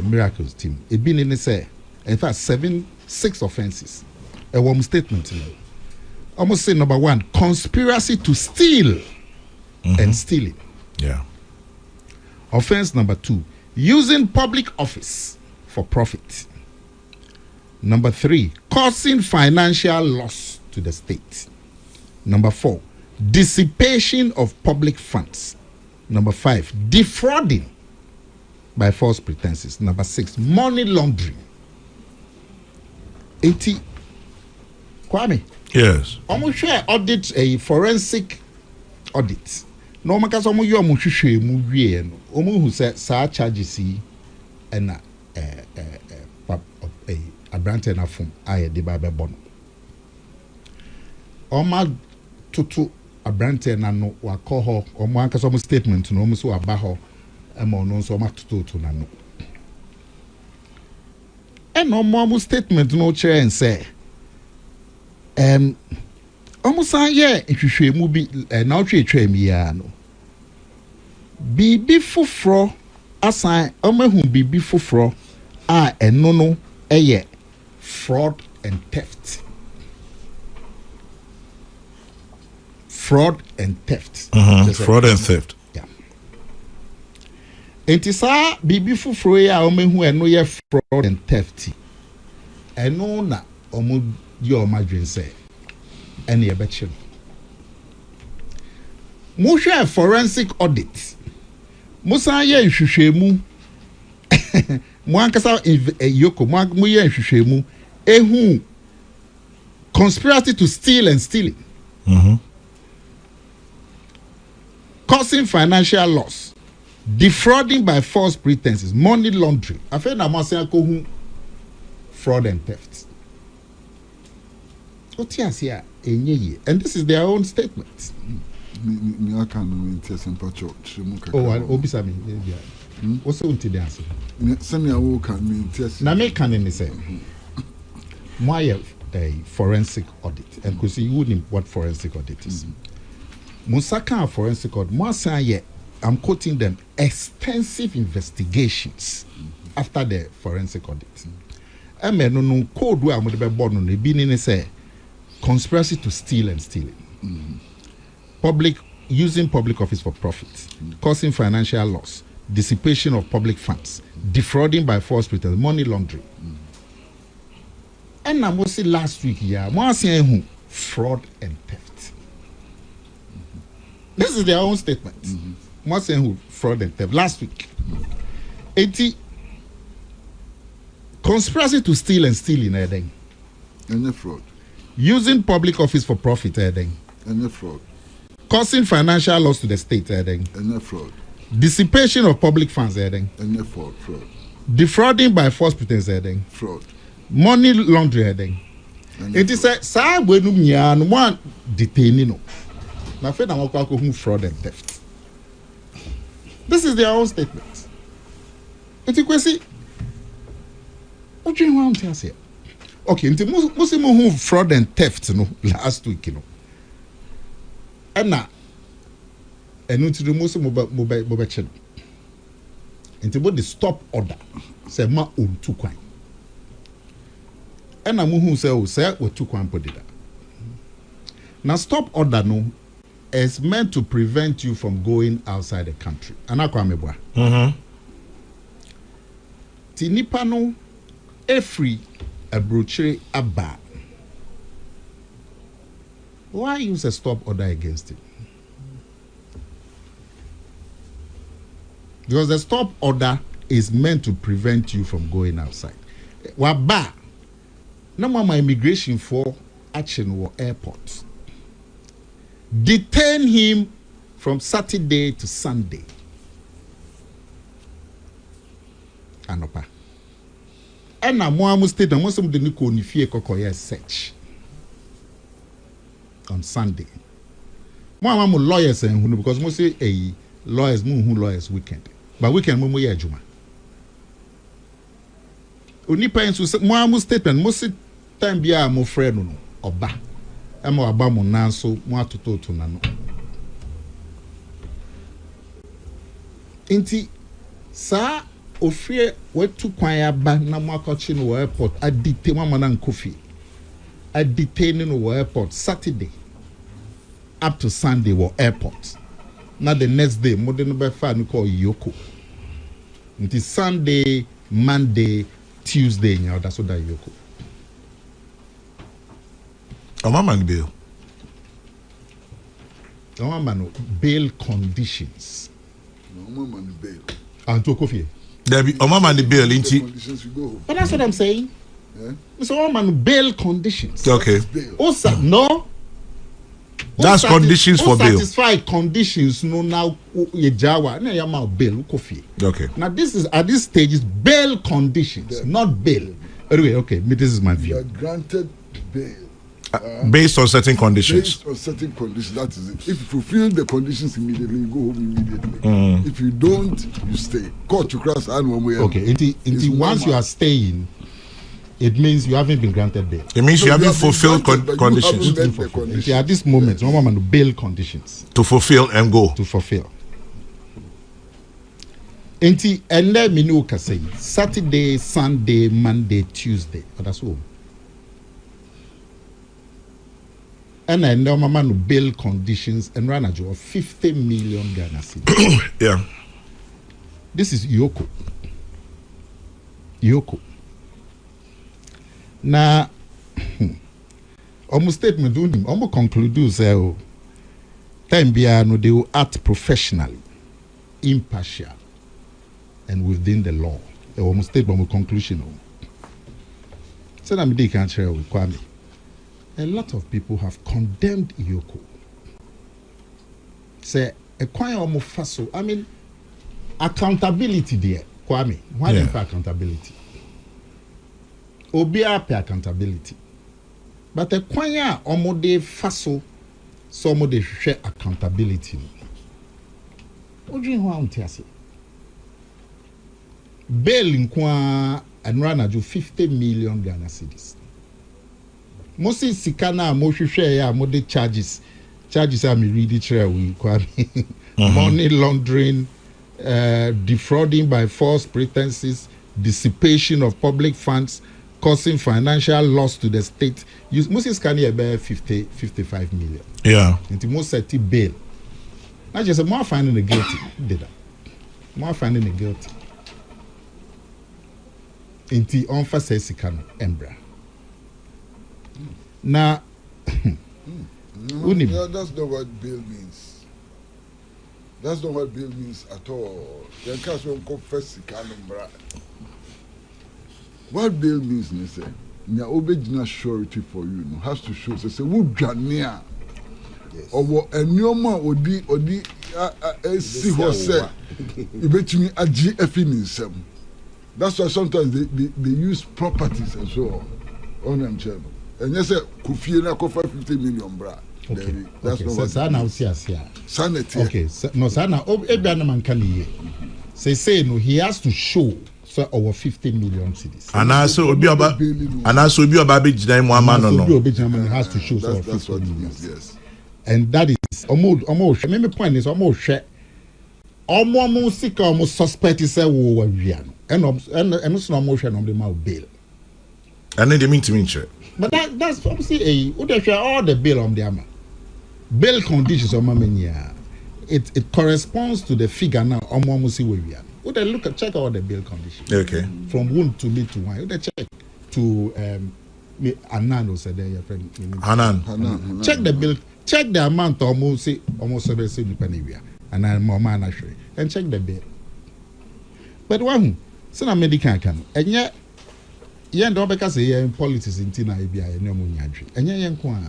miracles team. E bi ni say in fact 6 offenses. A warm statement. Almost say number 1 conspiracy to steal. And stealing. Yeah. Offense number 2, using public office for profit. Number 3, causing financial loss to the state. Number 4, dissipation of public funds. Number 5, defrauding by false pretenses. Number 6, money laundering. 80. Kwame. Yes. Almost share audit a forensic audit. No man kasa omo yo omo hwehwe mu wie no. Omo hu say sa charges yi na abrante na fom aye de ba be bono. Oma tutu abrante na no wakọ ho omo ankasa omo statement no omo so aba ho ema no so omo tutu na no. And omo statement no chere say omo san ye hwehwe mu bi na otwetwa mi ya no. Bibi fufro asan omo hu bibi fufro eno no eye fraud and theft. Fraud and theft. Fraud and theft. Yeah. Enti sa bibi fufro ya omo hu eno ye fraud and theft. Eno na omo di o madwen say ene ye bechi. Mo hwe forensic audit. Mo san ye hwehwemu. Mo ankasa EOCO mo ye hwehwemu ehu conspiracy to steal and stealing. Causing financial loss, defrauding by false pretenses, money laundering. I feel na mo say ko hu fraud and theft. And this is their own statement. What's the answer? Now, me can say, why a forensic audit? And because you wouldn't what forensic audit is. Musaka forensic audit, Mwasa I'm quoting them extensive investigations after the forensic audit. I mean, no code where I'm going to be born on the beginning say conspiracy to steal and stealing. Using public office for profit, causing financial loss, dissipation of public funds, defrauding by false pretense, money laundering. And I must say last week, fraud and theft. This is their own statement. Must say fraud and theft. Last week, 80 conspiracy to steal and stealing. And fraud. Using public office for profit. And fraud. Causing financial loss to the state. And fraud. Dissipation of public funds. And fraud. Defrauding by false pretense. Fraud. Money laundering. It is a sad when one detaining. My friend, I'm going fraud and theft. This is their own statement. It's a Kwesi. What do you want to say? Okay, into Muslim who fraud and theft last week, And now, and into the Muslim mobile channel. Into the stop order, say ma own 2 coin. And I'm who say what 2 coin put it. Now stop order is meant to prevent you from going outside the country. And I come aboard. Tinipano every a brochure abba. Why use a stop order against it? Because the stop order is meant to prevent you from going outside. Waba. No more immigration for action or airport. Detain him from Saturday to Sunday. Anopa. And now Moamu state and most of the Nico Nifie Kokoya search on Sunday. Moamu lawyers and because most say lawyers who lawyers weekend. But weekend mumu ya juma. Unipa ensu Moamu state and most time bia mo friend no oba. Ema aba mo nanso mo atoto to na no. Inti sa ofie wetu kwan aba na mo akọchi no airport adite mama na nkofi. Adite no airport Saturday up to Sunday wo airport. Now the next day mo de no be fa no call EOCO. Inti Sunday, Monday, Tuesday nya that's what that EOCO. Mama bail. Mama bail conditions. Mama bail. And to coffee. There be Mama bail into. But that's what I'm saying. So Mama bail conditions. Okay. Also no. That's conditions for bail. Satisfy conditions no now Jawa na yama bail kofi. Okay. Now this is at this stage is bail conditions, not bail. Anyway, okay, this is my view. You are granted bail. Based on certain conditions. Based on certain conditions, that is it. If you fulfill the conditions immediately, you go home immediately. If you don't, you stay. Court to cross and one way. Okay, once you are staying, it means you haven't been granted bail. It means you haven't fulfilled conditions. At this moment, no one bail conditions. To fulfill and go. To fulfill. And let me know say Saturday, Sunday, Monday, Tuesday. That's all. And I know mama no bail conditions and run a job of 50 million Ghana cedis. Yeah. This is EOCO. EOCO. Now, almost statement doing him, almost conclude say, time biano they will act professionally, impartial, and within the law. Almost statement conclusion. So I'm the can't share with Kwame. A lot of people have condemned EOCO. Say a choir almost faso. I mean, accountability there, Kwame. Why yeah. For accountability? Obia pay accountability. But a choir almost de faso, some of the share accountability. What do you want to say? Bail in kwa and run a 50 million Ghana cedis. Mostly sikana moshushe ya mode charges are me read it we money laundering, defrauding by false pretenses, dissipation of public funds, causing financial loss to the state. Mostly scanning about 55 million. Yeah. Into most set bail. Not just more finding the guilty. Did that. More finding the guilty. Into onfa says sikana embra. Now, that's not what bail means. That's not what bail means at all. What bail means, they say, your obedient surety for you has to show. Say, would Jania or a new man odi see what say, you bet me a GF in some. That's why sometimes they use properties and so on them channel. And yes, Kufi na kofa 50 million bra. Okay. That's okay. not what Sana usiasia. Sanity. Okay. No sana ebiana man kan ye. Say no he has to show so over 50 million cedis. Anaso obi oba be gina mu ama no no. Obi oba has to show so 50 million. Yes. And that is almost me point is almost share almost sick almost suspect say wo wa wia no. And so almost share no dey ma bail. And then they mean to mean sure. But that's obviously all the bail on the ama. Bail conditions on mamenia. It corresponds to the figure now on almost see where we are. Would they look at check out the bail conditions? Okay. From 1 to mid to 1. Would they check to Anan or said your friend? Hanan. Check the bill, check the amount almost 70 penny and I'm more man actually. And check the bill. But one so na medical can and yet yeah, don't because in politics in Tina Ibia and Yamunyadri. And yan kwa.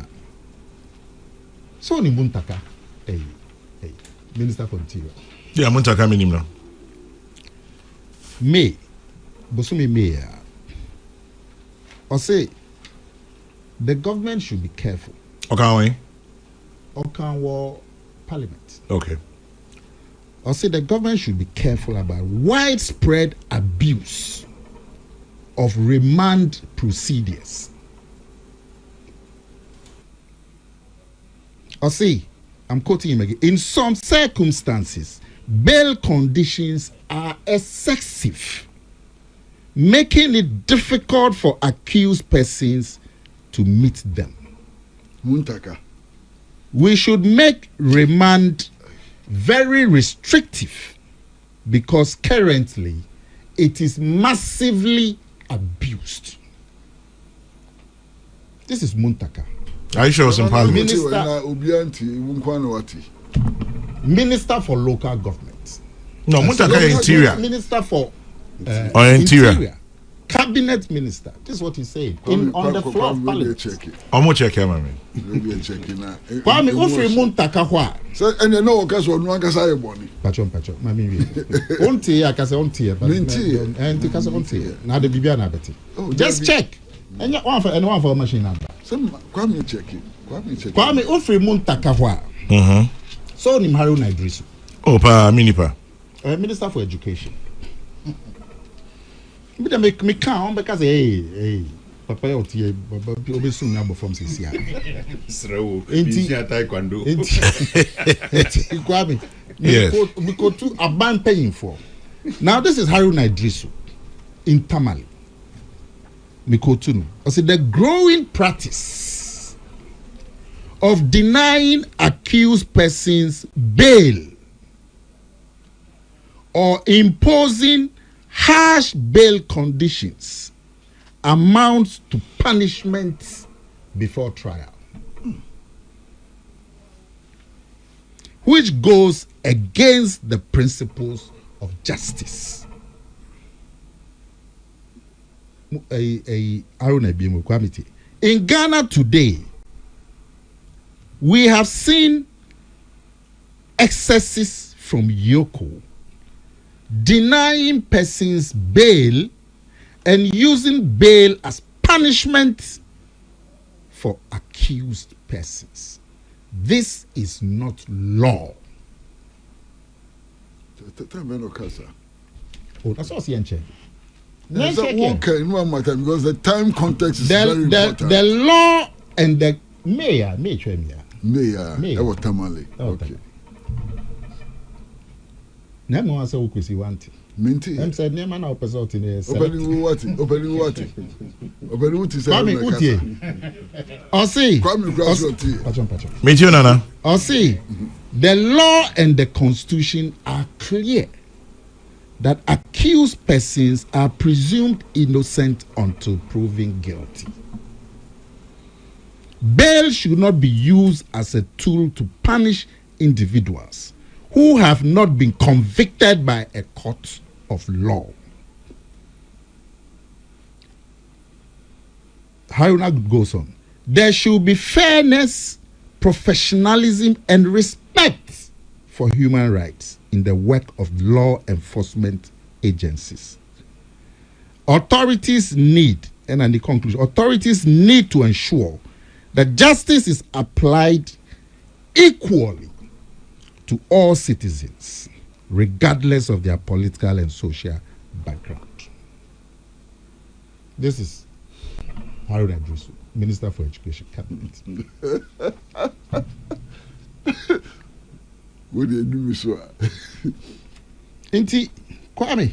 So ni Muntaka, hey, Minister for Interior. Yeah, Muntaka minimum. May, Bosumi May. Or say the government should be careful. Okay. Okanwo Parliament. Okay. Or say the government should be careful about widespread abuse of remand procedures. Or see, I'm quoting him again. In some circumstances, bail conditions are excessive, making it difficult for accused persons to meet them. Muntaka. We should make remand very restrictive because currently it is massively abused. This is Muntaka. Are you sure it was in Parliament? Minister for Local Government. No, Muntaka Interior. Minister for Interior. cabinet minister. This is what he said on the floor of parliament. Check him, I mean. Kwame Ufri Muntakahwa. So, and you know, because one can say, Bonnie. Patron, Mammy. Onti, I can say onti, and because onti. Now the Bibiana Betty. Just check. And you want for a machine number. Some Kwame check it. Kwame Ufri Muntakahwa. So, Nim Haruna Idrisu. Oh, pa, Minipa. Minister for Education. But make me count because hey, Papa Oti, Obi soon number from CCI. Taekwondo. Yes. We go to a ban paying for. Now this is Haruna Idrisu in Tamale. Mikotunu. I said the growing practice of denying accused persons bail or imposing harsh bail conditions amounts to punishment before trial, which goes against the principles of justice. In Ghana today, we have seen excesses from EOCO denying persons bail and using bail as punishment for accused persons. This is not law. Oh, that's what I'm saying. Because the time context is very important. The law and the mayor. Okay. Nemo asa Kwesi wanti. Minti. Em said nema na opesa oti ne. Opening what? Opening what is Kwame utie. Osi. Kwame graduate. Pachon. Minti nana. Osi. The law and the constitution are clear that accused persons are presumed innocent until proven guilty. Bail should not be used as a tool to punish individuals who have not been convicted by a court of law. Haruna goes on. There should be fairness, professionalism, and respect for human rights in the work of law enforcement agencies. Authorities need, and in the conclusion, authorities need to ensure that justice is applied equally to all citizens, regardless of their political and social background. This is Haruna Idrisu, Minister for Education, Cabinet. What do you do, Mr. Inti, Kwame.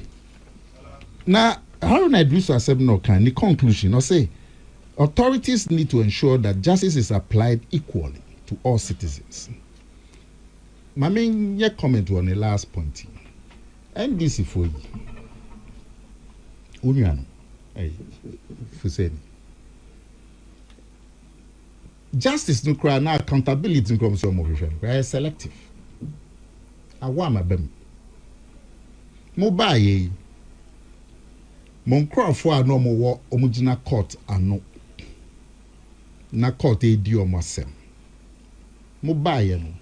Now, Haruna Idrisu has said no kind. The conclusion, I say, authorities need to ensure that justice is applied equally to all citizens. My main comment on the last point. NDC for you. Unyano. Hey, Fuseni. Justice no cry now accountability comes from official. Very selective. I want my bem. Mobile. Mon Crawford no more omugina court ano. Na court e di omasem. Mobile no.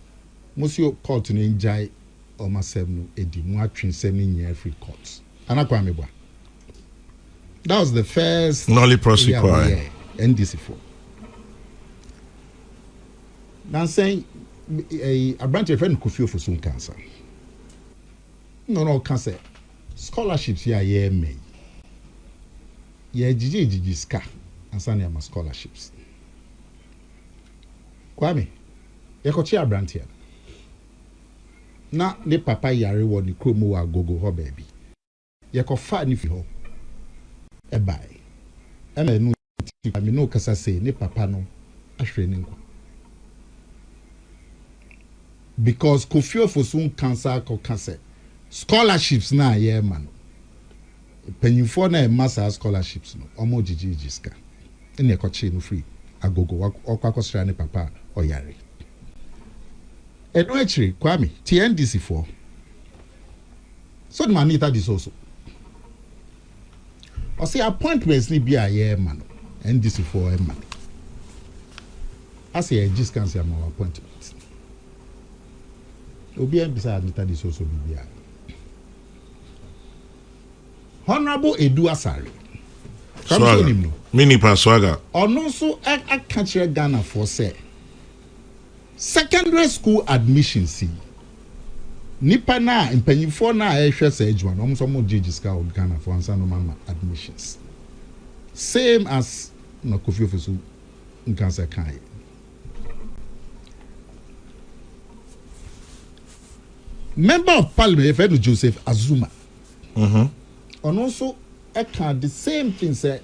Monsieur court no enjai omasem no edi mu atwen sem ni every court. Anakwa mebwa. That was the first Nolly prosecute NDC for. Now saying a branch of friend could feel for some cancer. No cancer. Scholarships here may. Gigi ska and Sunday my scholarships. Kwame, you could share brand here. Na ne papa yare wo ni kromo wa gogo ho baby. You could find if you e buy. E me no I me no kasa say ne papa no ahwe ni nkwa. Because Kofi Ofosun cancer ko cancer. Scholarships na ye man. Penyifo na master scholarships no. Omo Gigi ska. Ene ko chi no free. Agogo okwa ne papa oyare. Eno actually Kwame TNDC for. So the manita this also. I say appointments need be a year man, NDC for a man. I say I just can't say my appointments. Obi beside me this also be there. Honorable Edu Asari. Swaga. Mini Paswaga. Or also I catch Ghana for say secondary school admission see. Nipa na mpanyinfo na ehwe say adwuma no so mo judges ka o Ghana for answer no mama admissions. Same as no Kofi Ofosu nkansa kai. Member of Parliament Efedu Joseph Azuma. And also the same thing say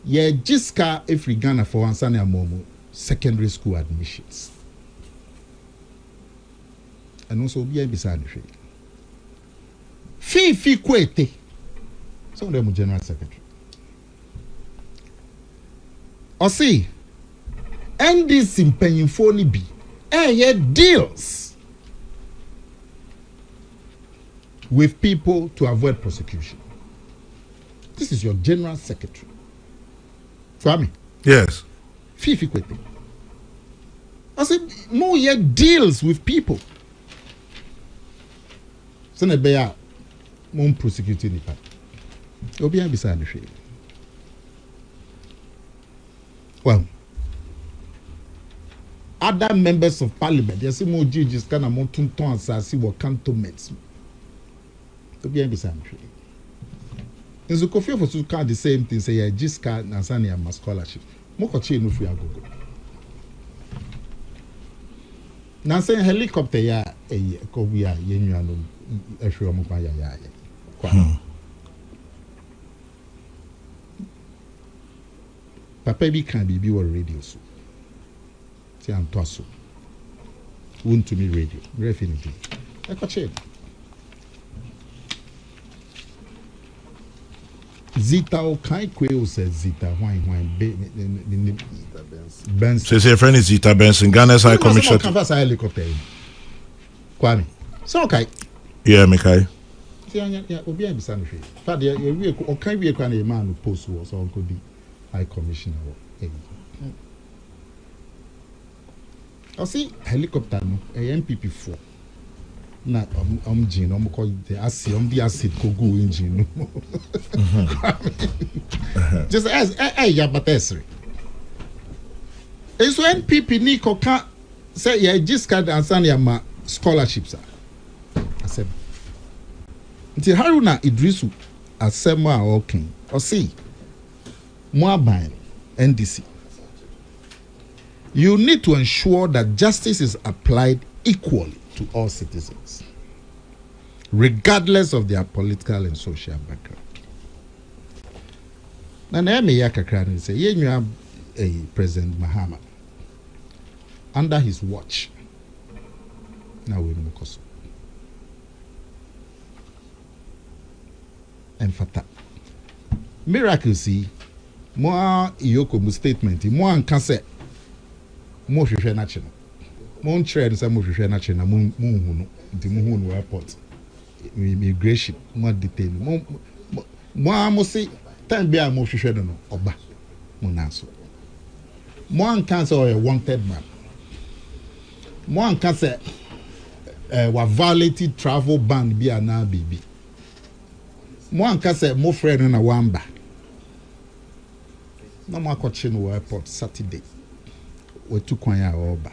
ye jiska every Ghana for answer na momo secondary school admissions. And also be beside the Fifi Kwete. Some of them general secretary. Or see, NDC paying for be deals with people to avoid prosecution. This is your general secretary. Kwame. Yes. Fifi Kwete. I said, no, deals with people. So ne be a mon prosecute nipa. Obi an beside the tree. Well, other members of parliament, they say more judges can amount to asasi or cantonments. Obi an beside the tree. In the Kofi Ofosu can the same thing say just can Nasani and scholarship. Mo ko che no free agogo. Na say helicopter ya ko wi a yenwa no ehwe omo kwa ya kwa papa bi kan bibi wo radio so ti am to so won to me radio refinity e ko che Zita o kai kwe o se Zita hwan Benson. So your friend is Zita Benson, Ghana's High Commissioner. Helicopter. Kwame. So okay. Yeah, Mikai. Yeah, obi am bisan hwe. Fa de we o kan we kwa na man post wo so onko di High Commissioner wo. I see helicopter no MPP 4. Na engine no ko the acid the acid ko go engine no. Just as ya batesri. It's when NPP ni ko kan say ya just card answer ya ma scholarships. I said Nti Haruna Idrisu asema a okay. O see Moaban NDC. You need to ensure that justice is applied equally to all citizens, regardless of their political and social background. Na me yakakra say yenwa President Mahama under his watch. Now we know koso. And fata. Miracle see more EOCO statement more anka say mo hwehwe na che no mo nkyerɛ say mo hwehwe na che na mo hu no nti mo hu no airport immigration mo detail mo say time bia mo hwehwe no oba mo na so mo anka say a wanted man mo anka say wa violated travel ban bia na bibi mo anka say mo friend na wamba na mo akɔkye no airport Saturday we tu kwan ya oba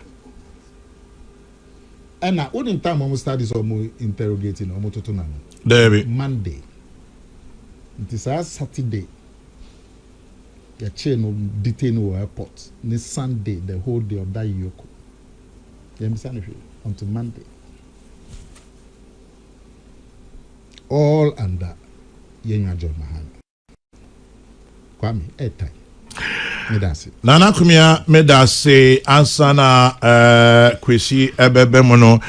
ena wouldn't time mo studies or mo interrogating or mo toto na David Monday it is Saturday ya chain no detain no airport ni Sunday the whole day of that EOCO you understand until Monday all under Yenya John Mahama Kwame time Nana Akomea made us say ansana Kwesi ebebemono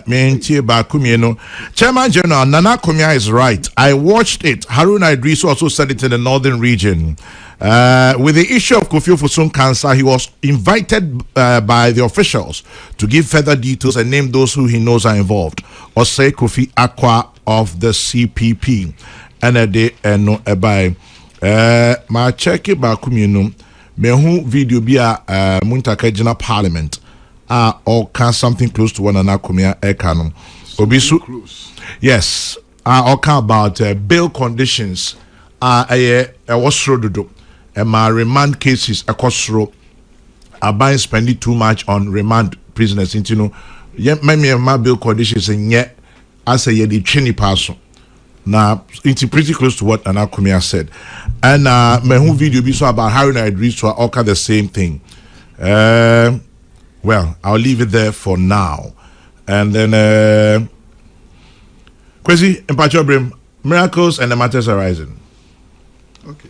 menti ba Akomea no Chairman General Nana Akomea is right. I watched it. Haruna Idris also said it in the northern region. With the issue of Kofi Ofosu cancer, he was invited by the officials to give further details and name those who he knows are involved. Or say Kofi Akwa of the CPP. And a day and no by ma check it back me who video be a muntaka jina parliament or can something close to one and Akomea Ekano. Obisu Close. yes or can about bail conditions was road and my remand cases across road are spending too much on remand prisoners into my bail conditions and yet I say yeah the chini person. Now it's pretty close to what Akomea said, and my whole video be so about how I reached to all kind of the same thing. Well, I'll leave it there for now, and then Kwesi in Pachobrim, miracles and the matters arising. Okay.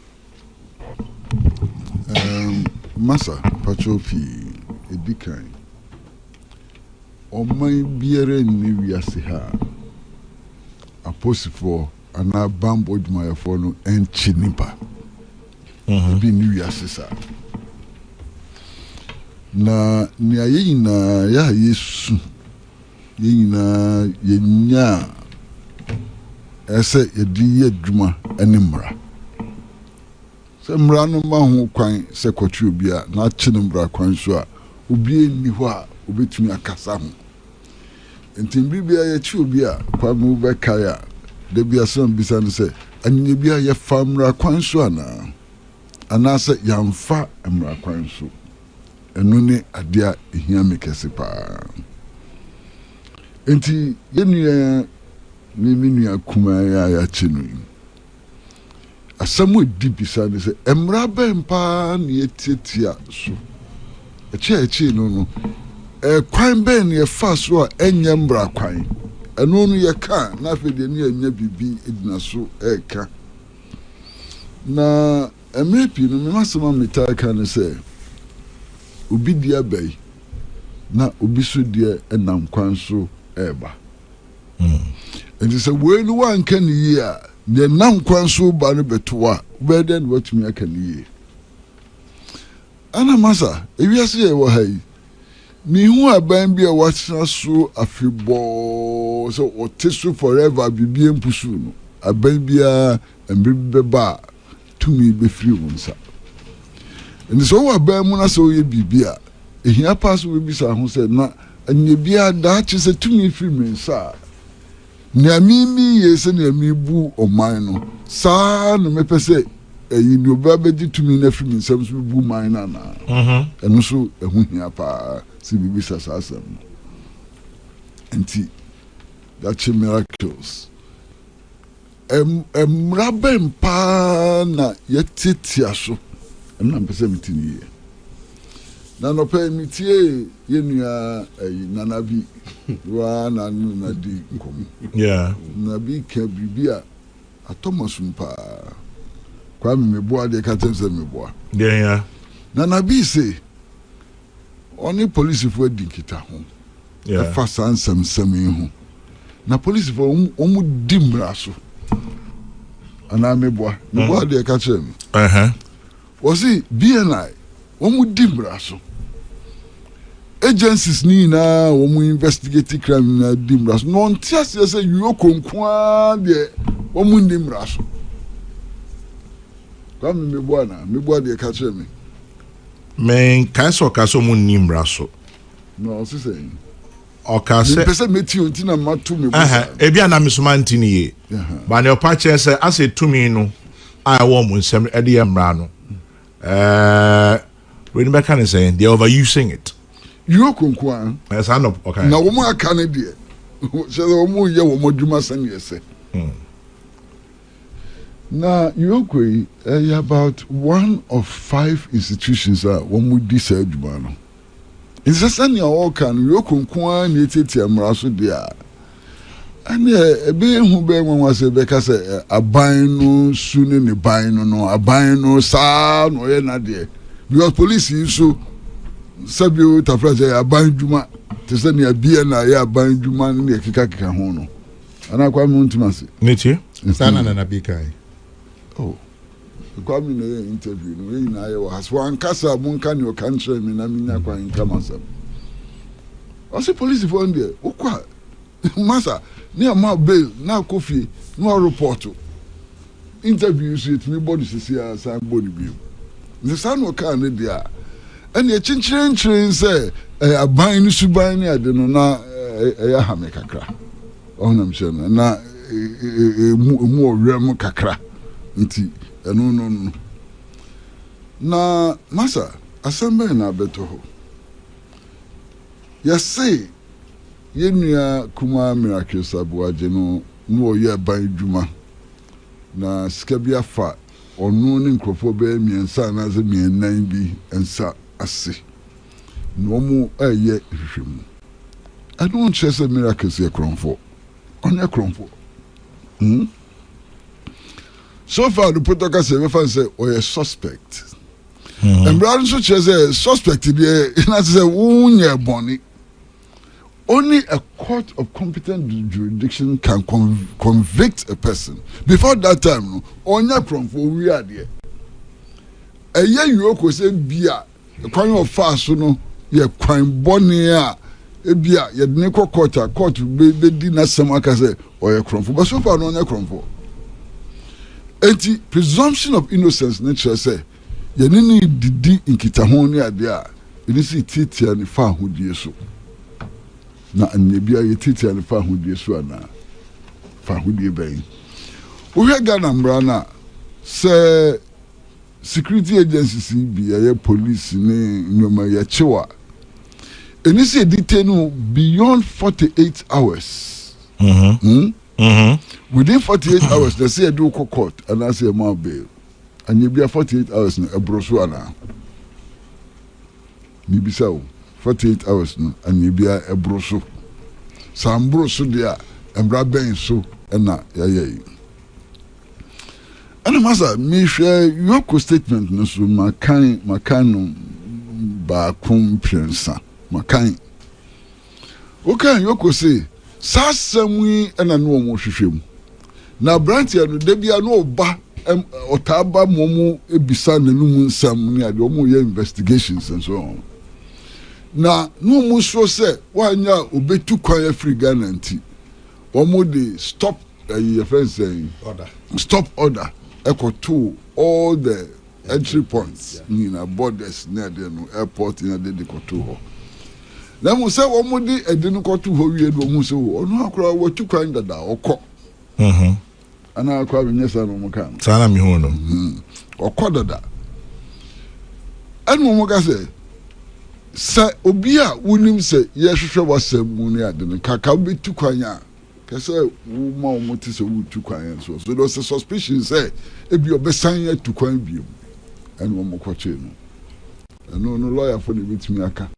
Massa Pachofi Edikai. O my beere ni wiase ha. Apostle and a bamboo my phone and chinipa. Be new yasisa. Na nia yina ya yesu yina yenya ese yedi yedwuma animra. Se mra no ma ho kwan se kwatu obi a na chi no mra kwan so a obi ni ho a obetumi akasa ho. Ntin bibia ye chi obi a kwa mu be kai a de bia so bisa no se anya bia ye famra kwan so ana se yamfa mra kwan so enu ne ade a ehia mekese pa enti ye nua mi nua kuma ya chi no asamu di bisa no se emra ben pa ne tietia so eche no kwan ben ye fa so a enya mbra kwan eno no ye ka na fe de ne enya bibi edina so eka na emepi no me masema metaka ne se obi dia bai na obi so dia enam kwan so eba enti se we no wan kan yi a ne nam kwan so ba no betoa be den watumi aka ni yi ana masa ewiase ye wo hai mi hu aban bi a watena so afibo so otesu forever bibi empusu no aban bia embe ba tumi be free wonsa and so aban mu na so ye bibia ehia pass we bisa ho se na anya bia da che se tumi free mensa na mimi ye se na mi bu oman no sa no me pese eyi ni oba be di tumi na free mensa so bu man na na eno so ehu hia pa si bibi sasasem enti that's miracles rabem pa na yetitia so na mpese mitini ye na no pe mitie ye nua nana bi wa na nu na di nkom yeah na bi ka bibia atomasum pa kwa me boa de ka tense me boa yeah nana bi say oni police fo dinkita ho yeah fa sansam sami ho na police fo omu dimra so ana meboa meboa de ka chem was BNI omu dimra so agencies ni na omu investigate crime na dimra so no ntia se EOCO nkoa de omu dimra so kwa meboa na meboa de ka chem men kaso mu nimra so no so say o ka se pese meti onti na matu me ebia na mesoma ntini ye ba ne opa che se ase tumi no a wo mu nsem e de mra no we ni be kan say they overusing it EOCO nkoa yes I know okay na wo mu aka ne de se wo mu ye wo modwuma san yese na EOCO about one of 5 institutions that one would decide man. It's just any all can EOCO nkoa na etitia mra so dia. And be hu be won was be ka say aban no su ne ban no aban no sa no ye na de. Because police so sabio tafraje aban djuma te se ne bia na ye aban djuma ne kika ho no. Ana kwa mu ntimase. Netie? Sana na nabikai. Oh, kwa mi na interview no we na ye has one kasa munka ni o country mi na mi na kwa nka masam. O se police for there, o kwa masa ni ama bail na kofi no report. interviews with me body see as I'm body view. The son will come there. And the chinchilling say a buying subani I don't know a hamekakra. On I'm saying na more rem kakra. Nti no. Na masa asembe na beto ho. Yase yenua kuma miracle sabuaje no ye ban dwuma na skabia fa onu ne nkrofo be miensa na ze mienan bi ensa ase no mu eye hwehwemu anu nchese miracle se kronfo onye kronfo so far the protocol say we say oye suspect and brother so say suspect dey na say unye boni. Only a court of competent jurisdiction can convict a person. Before that time, onya kronfo we are there. A year EOCO say bia, the crime of fast no, ye crime bonia, e bia, ye neko court be di na samaka say oya kronfo. But so far no onya kronfo. Enti presumption of innocence nature say, ye nini didi inkitahoni adia, ini si titi ya ni fa hudie so. Na anyebia yetiti ya fa hudie so ana fa hudie ben wo hwe Ghana mbrana se security agencies bi ya police ni nyoma ya chewa eni se detain beyond 48 hours within 48 hours they say do court and I say ma bail anyebia 48 hours na ebroso ana ni bisawo 48 hours no anyibia ebroso sambroso dia embra ben so na yaye ana masa mi hwe EOCO statement no so makan ba kumpensa makan okay EOCO say sasamwi na no mo hwehwem na brantia no da bia no ba otaba momu ebisa nanum nsam ni ade omo ye investigations and so on. Na no muso say wanya obetu kwan free Ghana nti omo dey stop your friends saying order stop order to all the entry points na borders near the airport in the koto ho na mo say omo dey edin koto ho wie do mo say ono akora watu kwan dada okọ ana akwa binyesa no mo kan sana mi ho no okọ dada anu mo ga say sa obi a wonim se ye hwehwe wasam mu ne ade ne kaka betu kwanya kase wo ma wo moti se wo tu kwanya so there's a suspicion say ebi obesan ya tu kwan biom ene wo mokwache no no lawyer for the bitimi aka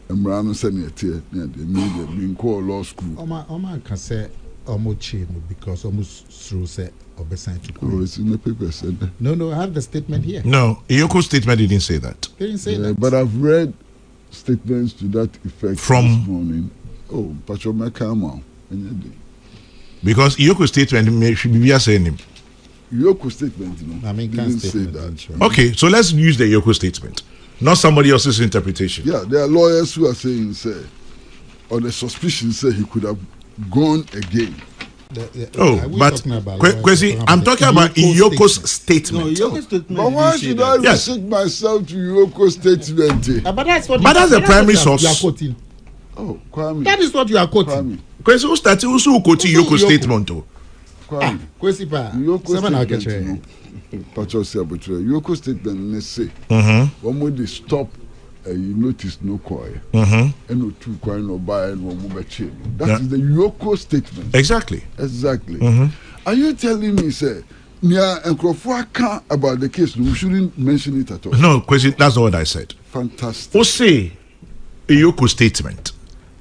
emra no se ne tie ne ade media bin call law school oma ka say omoche no because almost through say obesan tu kwan. Oh, it's in the paper said that. No, I have the statement here. No, EOCO statement didn't say that. They didn't say that. But I've read statements to that effect from this morning. Oh, Pacho Mahama. Because EOCO statement should be saying him. EOCO statement, no. I mean, didn't say that. Sure. Okay, so let's use the EOCO statement, not somebody else's interpretation. Yeah, there are lawyers who are saying, say, or the suspicion say he could have gone again. But Kwesi, I'm talking about EOCO's statement. No, EOCO's statement. But why should I restrict myself to EOCO's statement? But that's what. But that's the primary source. You are quoting. Oh, Kwame. That is what you are quoting. Kwesi, who started? Who quoting EOCO's statement? Kwame. Kwesi pa. EOCO statement. Pacho say about EOCO statement. They say, when would they stop? You notice no choir. And no two choir no buy and no move chain. That is the EOCO statement. Exactly. Are you telling me, say, Nia and Krofua about the case? We shouldn't mention it at all. No, Kwesi, that's not what I said. Fantastic. Who say EOCO statement?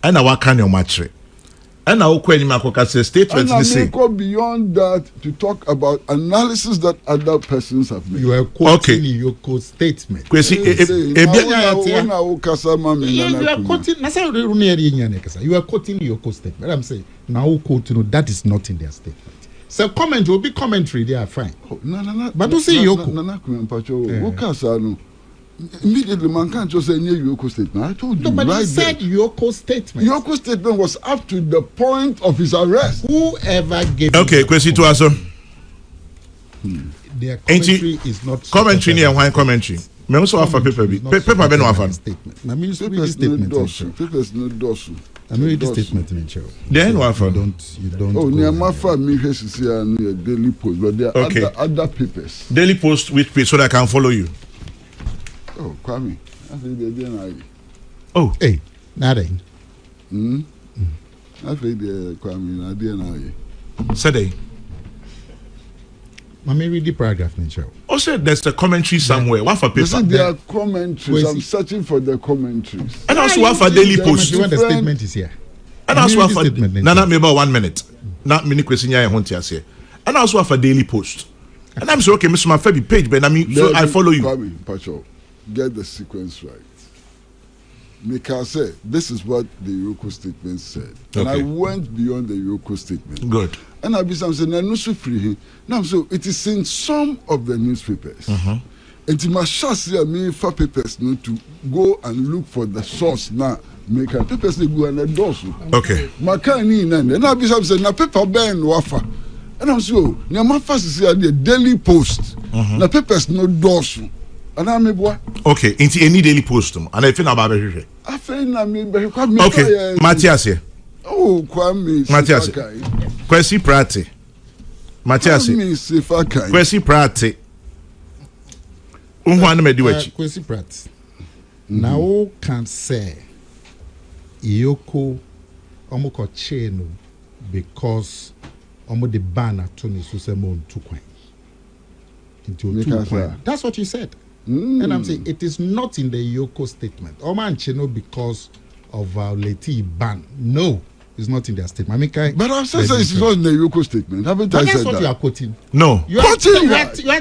And our can your match. And our question statement and say go beyond that to talk about analysis that other persons have made. You are quoting EOCO statement. Kwesi, you are quoting EOCO statement. I'm saying now quoting that is not in their statement. So comment will be commentary. They are fine. No. But don't say EOCO. No. Immediately, man can't just say near EOCO statement. I told you. No, but right he said EOCO statement. EOCO statement was up to the point of his arrest. Whoever gave. Okay, Kwesi to answer. Their commentary is not commentary near wine commentary. Me also offer paper. Paper be no offer. Statement. I mean, read the statement. Papers no dosu. I mean, read the statement in the Then no offer. You don't. Oh, near my family here see a Daily Post, but there are other papers. Daily Post which page so that I can follow you. Oh, Kwame. I think they didn't. Oh, hey, nothing. I think they Kwame. I didn't. Said they. I mean, read the paragraph in the show. Also, there's a commentary somewhere. What for paper? Listen, there are commentaries. I'm searching for the commentaries. And also what for Daily Post. When the statement is here. And also what for Nana me about 1 minute. Not many questions I want to say. And also what for Daily Post. And I'm so okay, Mr. Mafabi page, but I mean, so I follow you. Kwame, Pacho, get the sequence right. Mika said, this is what the EOCO statement said. And I went beyond the EOCO statement. Good. And I be saying, no, so free. Now, so it is in some of the newspapers. And it must just me for papers not to go and look for the source now. Make a papers they go and endorse. Okay. Makani nene. And I be saying, na paper ben wafa. And I'm so, na my first is the Daily Post. Na papers no dosu. And I'm a boy. Okay, into any Daily Post. And I think about it. I think I mean, okay, Matthias here. Oh, Kwame. Matthias. Kwesi Pratt. Matthias. Kwesi Pratt. Kwesi Pratt. Now can say EOCO omoko cheno because omo the banner Tony Susemo into 2 coin. That's what you said. And I'm saying it is not in the EOCO statement. Oman Cheno because of violating ban. No, it's not in their statement. I mean, but I'm saying it's not in the EOCO statement. Haven't I said that? That's what you are quoting. No. You are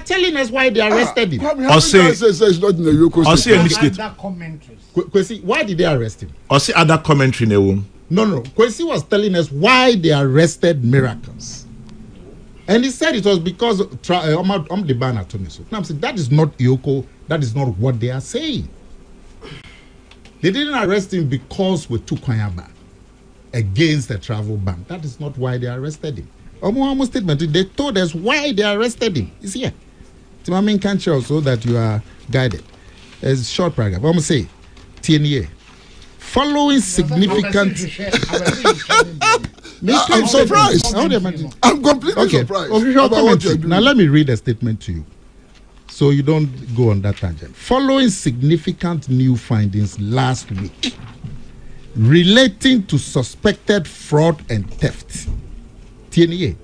telling us why they arrested him. Or say it's not in the EOCO statement. Other commentaries. Kwesi, why did they arrest him? Or say other commentary in the room. No. Kwesi was telling us why they arrested Miracles. And he said it was because the ban at Tony. So now I'm saying that is not EOCO. That is not what they are saying. They didn't arrest him because we took Kwayaba against the travel ban. That is not why they arrested him. Almost statement. They told us why they arrested him. It's here. Timamin can't show so that you are guided. It's a short paragraph. I'm going to say, TNA. Following significant. I'm surprised. I'm completely surprised. About what you're doing. Now let me read a statement to you, so you don't go on that tangent. Following significant new findings last week relating to suspected fraud and theft. TNA.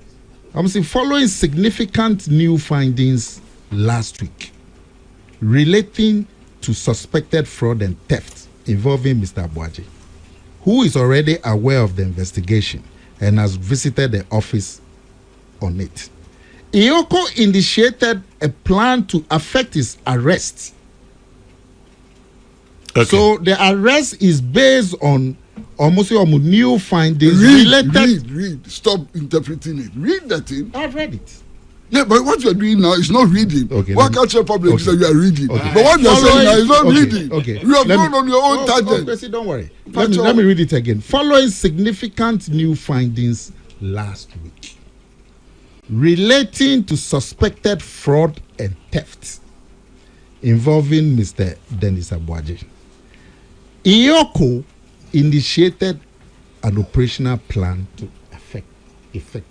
I'm saying following significant new findings last week relating to suspected fraud and theft involving Mr. Abuaji, who is already aware of the investigation and has visited the office on it. EOCO initiated a plan to affect his arrest. Okay. So the arrest is based on almost new findings related. Read. Stop interpreting it. Read that thing. I've read it. Yeah, but what you're doing now is not reading. Okay, what can't your public say you are reading? Okay. But what you're saying now is not reading. Okay. You have gone on your own tangent. Kwesi, don't worry. Let me read it again. Following significant new findings last week relating to suspected fraud and theft involving Mr. Dennis Abuaji, EOCO initiated an operational plan to effect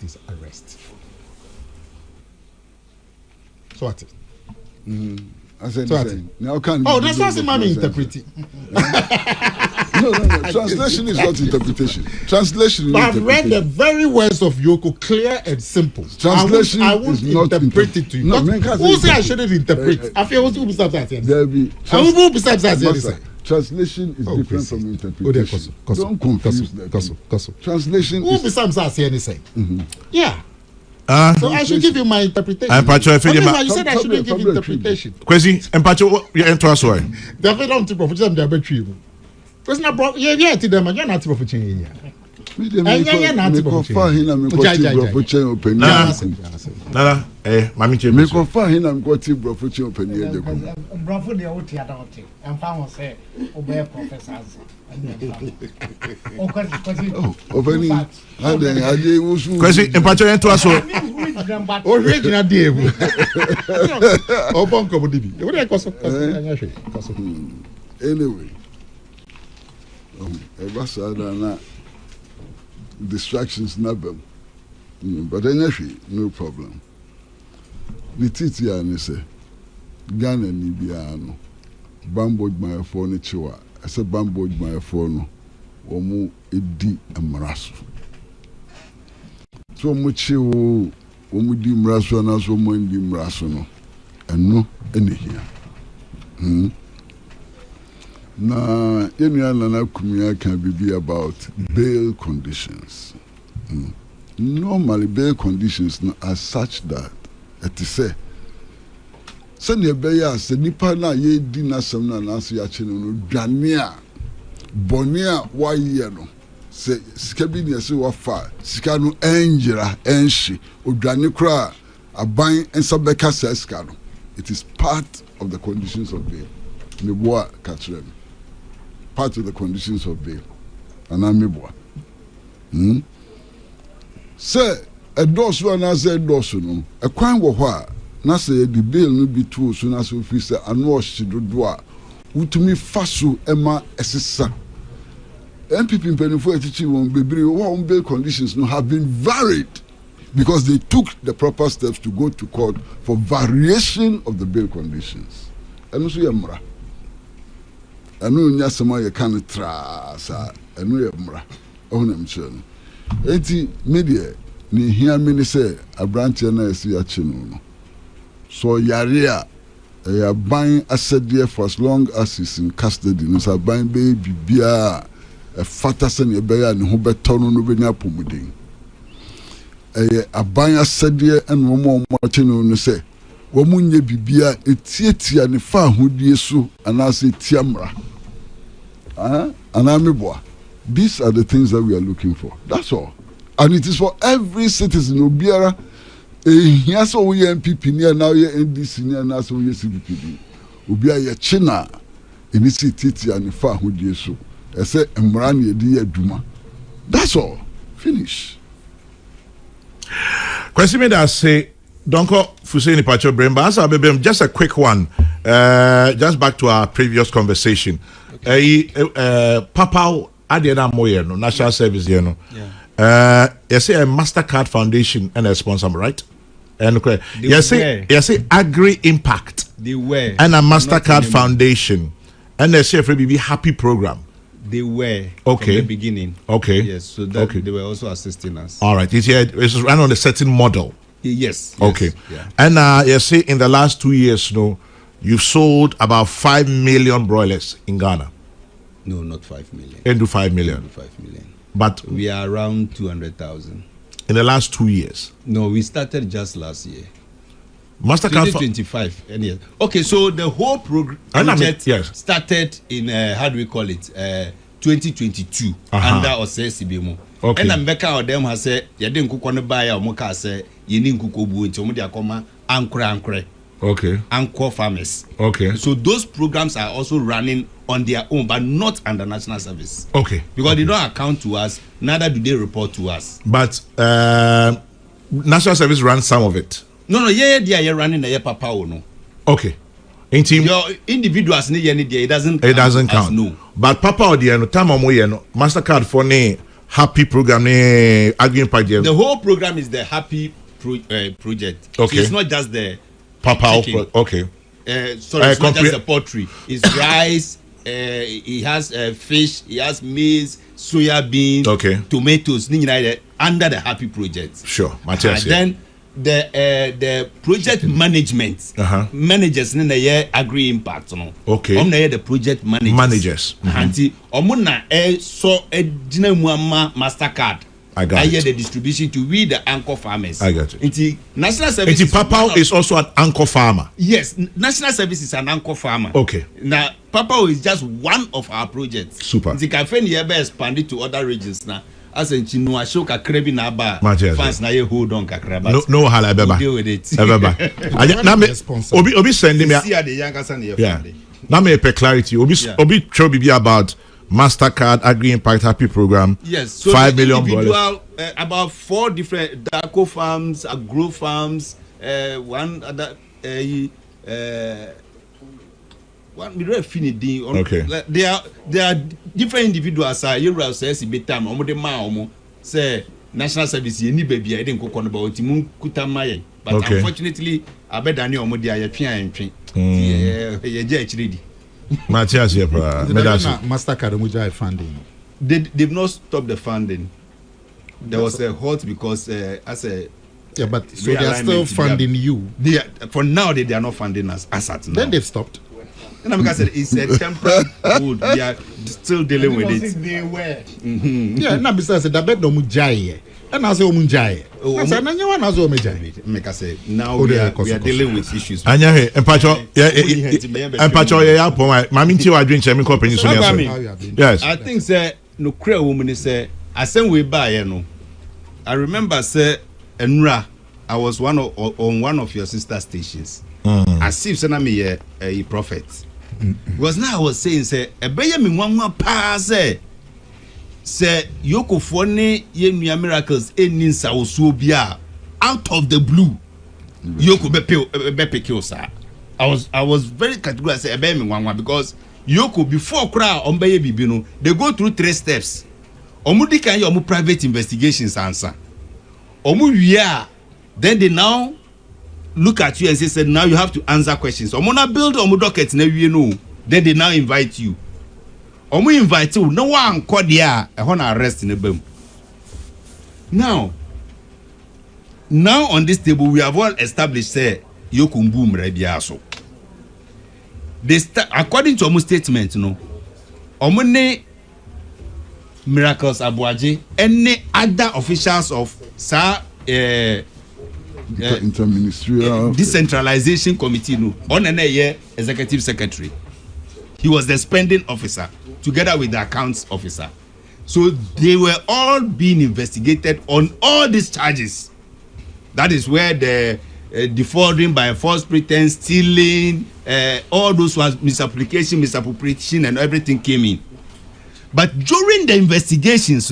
his arrest. So what? I said, now that's what I'm interpreting. No. Translation is not interpretation. Translation is not I've read the very words of EOCO, clear and simple. Translation I won't is not interpret it to you. No, who say I shouldn't interpret? I feel who besides that. Translation is different from interpretation. Don't confuse that. Translation who besides that anything? Yeah. So I should give you my interpretation. I'm Pacho. You said I shouldn't give interpretation. Kwesi, I'm Pacho. You enter us why? The very long tip of which I'm the battery. Because now, bro, yeah, to them, you're not of change. Nana, Mami Chip. Make of fine, I'm got to profit your penny. Bravo, the OT adult, and found say, obey professors. Kwesi, and Pacho enter us. problem, but original day. Open comedy. What do I call Anyway, Ebasada distractions never. But anyway, no problem. The Titi and say Ghana Nibiano bamboed my phone chiwa. I said bamboed my phone or more edi amarasu. So much you di mraso na so mo di mraso no eno ene hia na yenu na Akomea can be about bail conditions. Normally bail conditions are such that it is say send be ya se nipa na ye di na sam na so ya che no dwane a boni a wa ye no se sika bi ne se wa fa sika no enjira enhye odwane kra aban ensa beka sa sika no. It is part of the conditions of bail. Me boa katrem part of the conditions of bail and me boa say a dosu na say dosu no e kwan wo ho a na say the bail no be too so na so fi say ano ohyidodo a utumi faso ema esesa MPP penifo etichi won bebre won bail conditions no have been varied because they took the proper steps to go to court for variation of the bail conditions. Eno so yemra eno nya sema ye kan tra sa eno yemra ohunam chen enti media ni hia me ni say abranche na esi ya che no so yare a ya ban asede for as long as he's in custody no sa ban be bibia a fata se ne be ya ne ho beto no be nya pomuden aban asede en wo mo che no say wo munye bibia etietia ne fa hodie so anase tiamra anameboa. These are the things that we are looking for. That's all. And it is for every citizen. Obiara here so we MPP near now ye NDC near now so we CPP. Obiara ye china inisi titi and fa hodie so. I say emran ye di aduma. That's all. Finish. Kwesi Media say Donko Fuseni Pacho Bremba answer bebem just a quick one. Just back to our previous conversation. Papa Adiana Moyer no National Service you know. You say a MasterCard Foundation and a sponsor, right? And you say Agri Impact. They were and a MasterCard Foundation and a say BB Happy Program. They were okay from the beginning. Okay. Yes, so that they were also assisting us. All right. It's run on a certain model. Yes. Okay. Yeah. And you say in the last 2 years, no, you've sold about 5 million broilers in Ghana. No, not 5 million. Into 5 million. 5 million. But we are around 200,000. In the last 2 years? No, we started just last year. MasterCard 2025. Okay, so the whole project started in how do we call it? 2022 under Osesibemo. Okay. And Mbeka of them has said, "You didn't cook on the buyer or Moka say you didn't cook obu into Modia Coma Ankre." Okay. Anchor farmers. Okay. So those programs are also running on their own, but not under national service. Okay. Because they don't account to us, neither do they report to us. But national service runs some of it. No, they are running the papa no. Okay. Your individuals it doesn't count. No. But papa or the time MasterCard for ne Happy Program ne Agri Impact. The whole program is the Happy project. Okay. So it's not just the papa. Okay. Sorry, it's not just the poultry. It's rice. He has fish. He has maize, soya beans, tomatoes. Under the Happy project. Sure. Then the project management managers in the year Agri Impact. Okay. The project managers. So MasterCard. I got it. The distribution to we the anchor farmers. I got it. National Service. Papa is also an anchor farmer. Yes, National Service is an anchor farmer. Okay. Now Papa is just one of our projects. Super. The cafe nearby expanded to other regions now. As in Chinua Shoka Krebi Naba fans na ye hold on kakraba. No hala beba. Deal with it. Obi sending me. See the younger son here. Yeah. Now me per clarity. Obi trouble be about MasterCard Agri Impact Happy Program. Yes, so $5 million. About 4 different Daco farms, agro farms, one other one refinity. Okay. There are different individuals. You says betam omo de ma say national service ye ni baby I didn't cook on about timu kutamay. But unfortunately, I bet Daniel omo de ayepia entry. Ye ready. Matthias MasterCard Mujai funding. They've not stopped the funding. There was a halt because as a but so they are still funding you. For now they are not funding us as at now. Then they've stopped. And I'm said it's a temporary hold. We are still dealing with it. They were. Yeah, now besides the bed no mujai. And I say omujai. Make us say now we are dealing with issues. Anya he empacho ya pon ma minti wa drink chemi company so yes. I think say no clear woman say asem we buy no. I remember say Enra I was on one of your sister stations. As if say na me a prophet. Because now I was saying say ebeye me nwanwa pa say EOCO for ne ye nua miracles enin sa osuo bia out of the blue EOCO be pick sir. I was very categorical say ebeye me nwanwa because EOCO before kra ombeye bibi no they go through 3 steps. Omudi kan your private investigations answer. Omu wia then they now look at you and say now you have to answer questions. Omona build omu docket na wie no. Then they now invite you. Omu invite you no one call there e hon arrest in the bam. Now on this table we have all established say EOCO boom ready aso. They according to omu statement no. Omu ne Miracles Abuaji any other officials of sir interministerial decentralization committee no on an executive secretary. He was the spending officer together with the accounts officer. So they were all being investigated on all these charges. That is where the defrauding by false pretense, stealing, all those was misappropriation and everything came in. But during the investigations,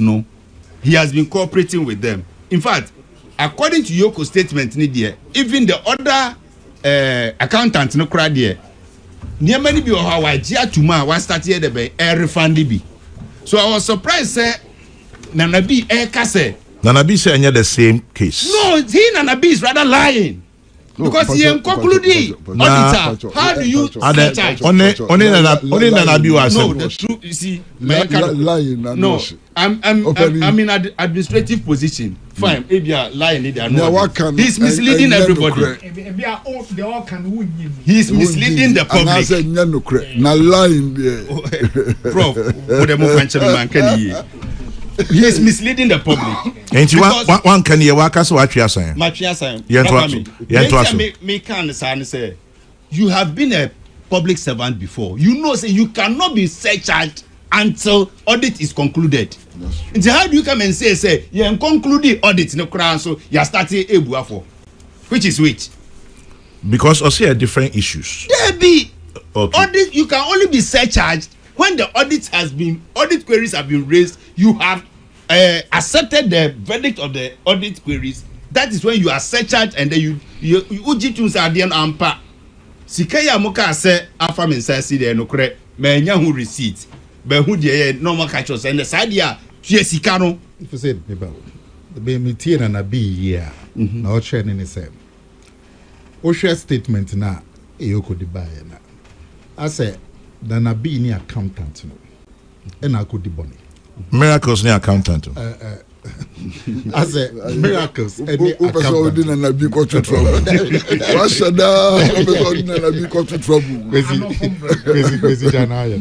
he has been cooperating with them. In fact, according to EOCO statement, even the other accountants no crowd there, near many be how I tuma was started the refund be. So I was surprised, say Nanabi ayeka say. Nanabi say the same case. No, Nanabi is rather lying. No, because he concluded auditor. How do you only Nanabi was no the truth you see lying. No, I'm in administrative position. Fine, if you are lying, they are not. He's misleading everybody. He's misleading the public. Prof, what the man can you? He is misleading the public. And one can hear what you're saying. Me can say you have been a public servant before. You know, say you cannot be surcharged until audit is concluded. And how do you come and say you conclude the audit no crown so you are starting a buafo, which is which? Because I see different issues. There be audit. You can only be surcharged when the audit queries have been raised. You have accepted the verdict of the audit queries. That is when you are surcharged and then you ujitun sa dian ampa. Sikaya moka say afam insasi there no correct. Me nya hu receipt. Be hu dey normal catchers and the side ya tue sika no. If you say be me tie na be here. Na o share ni say. O share statement na EOCO di buy na. I say na be ni accountant no. E na ko di boni. Miracles ni accountant. As a miracles any accountant na be got to trouble. Washada na be got to trouble. Kwesi janaya.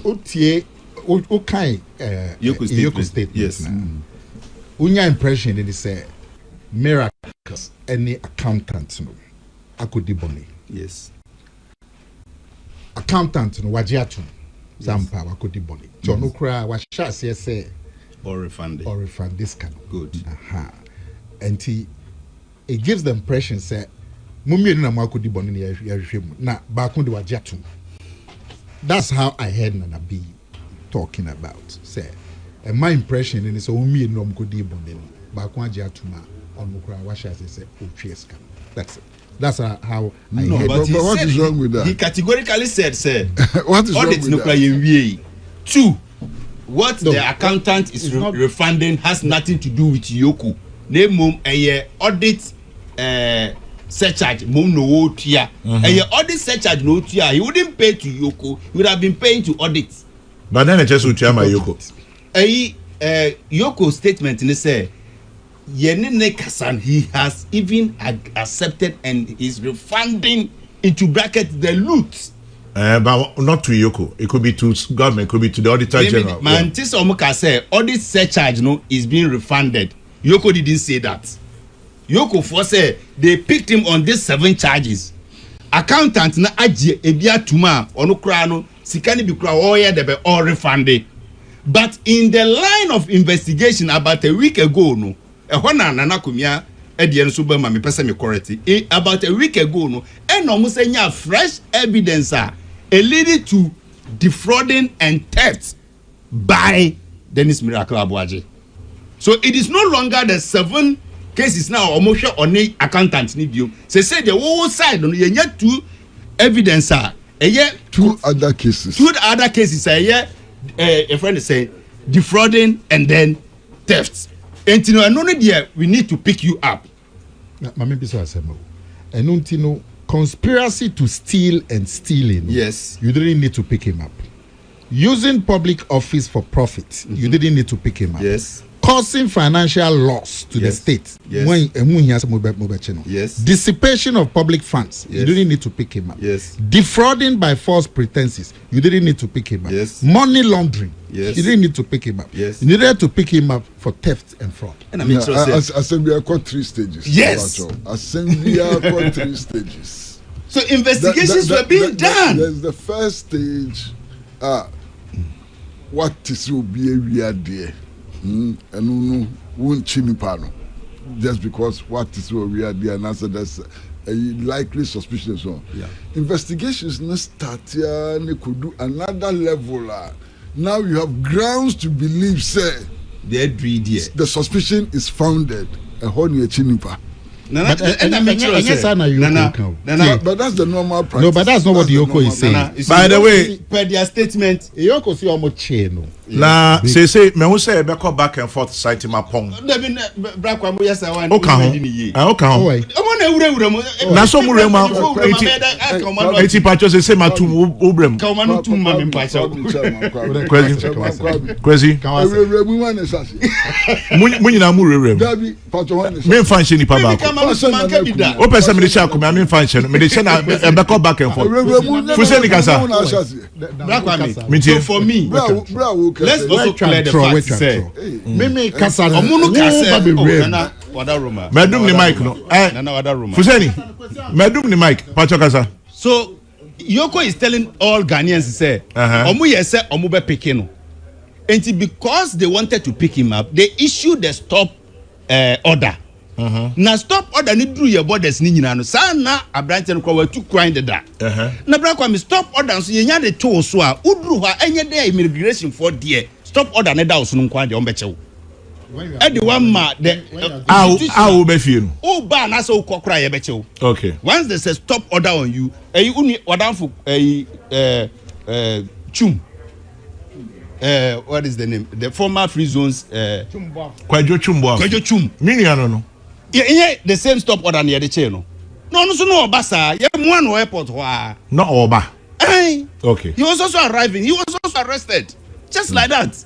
Otie o kai EOCO statement. Yes. Unya impression they say miracles any accountant no akodi boni. Yes. Accountant no wajiatu zampa wakodi boni. Jono kra wa shase say or refund this kind. Good. And it gives the impression say mummy na makodi boni na yahwehwem na ba ko de wajiatu. That's how I heard Nana B talking about. Say, and my impression is only no go di bonden. But one jatuma on mukra wash as say Ocheska. That's it. That's how I no, heard. but what is wrong with that? He categorically said, "Sir, what is wrong with that? Two, what the accountant is refunding has nothing to do with EOCO. Name a audit surcharge. Mom no tia. A audit surcharge no tia. He wouldn't pay to EOCO. He would have been paying to audit. But then it just would my EOCO. EOCO statement in say." Yenine Kasan, he has even accepted and is refunding into bracket the loot. But not to EOCO. It could be to government, it could be to the Auditor General. Man, this Omuka say audit surcharge no is being refunded. EOCO didn't say that. EOCO for say they picked him on these 7 charges. Accountant na aji ebia tuma onu kra no sikani bi kra oye de be all refunded. But in the line of investigation about a week ago no Nana Akomea Edian Subama me person me correct. About a week ago, no, and almost any fresh evidence leading to defrauding and theft by Dennis Miracle Abuaje. So it is no longer the 7 cases now almost on the accountant need you. Say the whole side on you 2 evidence two other cases. 2 other cases a friend is saying defrauding and then theft. And you know, we need to pick you up. And conspiracy to steal and stealing. Yes. You didn't need to pick him up. Using public office for profit. You didn't need to pick him up. Yes. Causing financial loss to the state. Yes. Yes. Dissipation of public funds. Yes. You didn't need to pick him up. Yes. Defrauding by false pretenses. You didn't need to pick him up. Yes. Money laundering. Yes. You didn't need to pick him up. Yes. You needed to pick him up for theft and fraud. And I mean, Assembly got 3 stages. Yes. Assembly got 3 stages. So investigations were being done. There's the first stage. What is will be a real there? And no won't chinipano. Just because what is will be a there and answer that's a likely suspicion. So investigations not start here. They could do another level. Now you have grounds to believe, say, the suspicion is founded. A honey chinipa. But that's the normal practice. No, but that's not what the EOCO is saying. By the way, per their statement, EOCO see almost chain. Now, say, me who say back and forth citing my pong. Okay. Na so mu rema 80 patches say ma tu ubrem. Kwesi. Munyina mu rem. Me fan she nipa ba. O person me dey share Akomea me fan she. Me dey share na back and forth. Fu say ni kasa. So for me, let's also clear the fact say me kasa omunu kasa Medum ni mic no. Fuseni. Medum ni mic. Pacho kasa. So EOCO is telling all Ghanaians say omu yese omu be picking no. And because they wanted to pick him up, they issued the stop order. Na stop order ni through your borders ni nyina no. Sa na abrante no kwa tu grind that. Na bra kwa me stop order so yenya de to so a udru ha enye dey immigration for there. Stop order ne da so no kwa de on be chew. The one ma the how be feel. Oh ba na so kokra ye be chew. Okay. Once they say stop order on you, uni order for chum. What is the name? The former free zones Kwajo Chumbo. Kwajo Chum. Mini no. Yeah, the same stop order near the chain. No, no, Basa. Yeah, one airport. Not Oba. Okay. He was also arriving. He was also arrested. Just like that.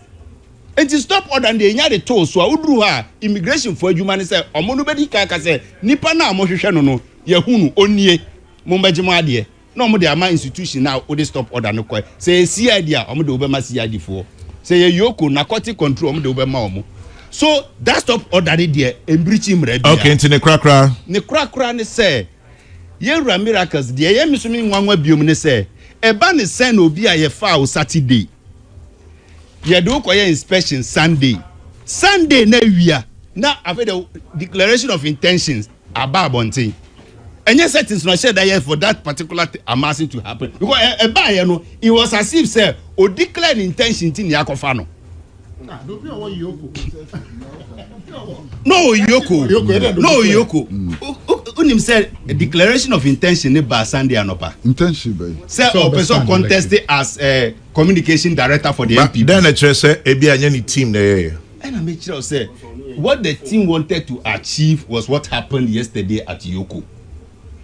And to stop order and the toll, so I would do her immigration for human say, or monobedi kaka say, Nipana Moshano no, Yahunu, onye, Mumbajimadi. No more the ama institution now, or they stop order no quite. Say, see idea, or the Obama CID for. Say, EOCO, narcotic control, the Obama. So that stop order there and breach him. Okay, into the crackra. The crackra say, ye miracles, dear, ye missing one web you say, a ban is sent will be a foul Saturday. Ye do quiet inspection Sunday. Sunday, no, we are now after the declaration of intentions about one thing. any settings no share that for that particular amassing to happen because a buyer no it was as if say or declare intention tin yakofa no no EOCO unim said a declaration of intention ne ba Sunday anopa intention by say a person contested as a communication director for the MP then a say e bi anya ni team na and I make sure say what the team wanted to achieve was what happened yesterday at EOCO.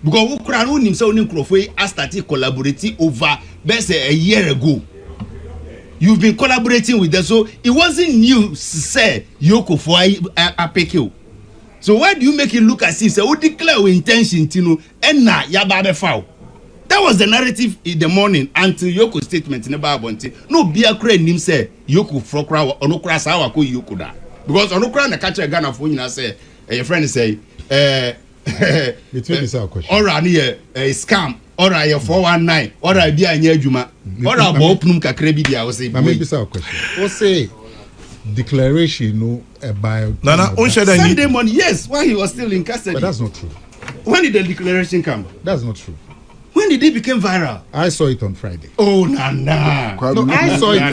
Because we crowd unim say unim krofo started collaborating over best a year ago. You've been collaborating with them, so it wasn't new say EOCO for APK. So why do you make it look as if say we declare our intention to and na yababe foul? That was the narrative in the morning until EOCO statement in the Bible. No beer crane him say EOCO for crowd or no crass our ko EOCO da. Because on Ukraine, the catcher Ghana for you say, your friend say, between this question, or a scam, or a 419, or a be a near Juma, or a bopnum kakrebi, I was saying, maybe this question. What say declaration no about Sunday morning? Yes, while he was still in custody. But that's not true. When did the declaration come? That's not true. When did it become viral? I saw it on Friday. Oh, Nana. No, I saw it. I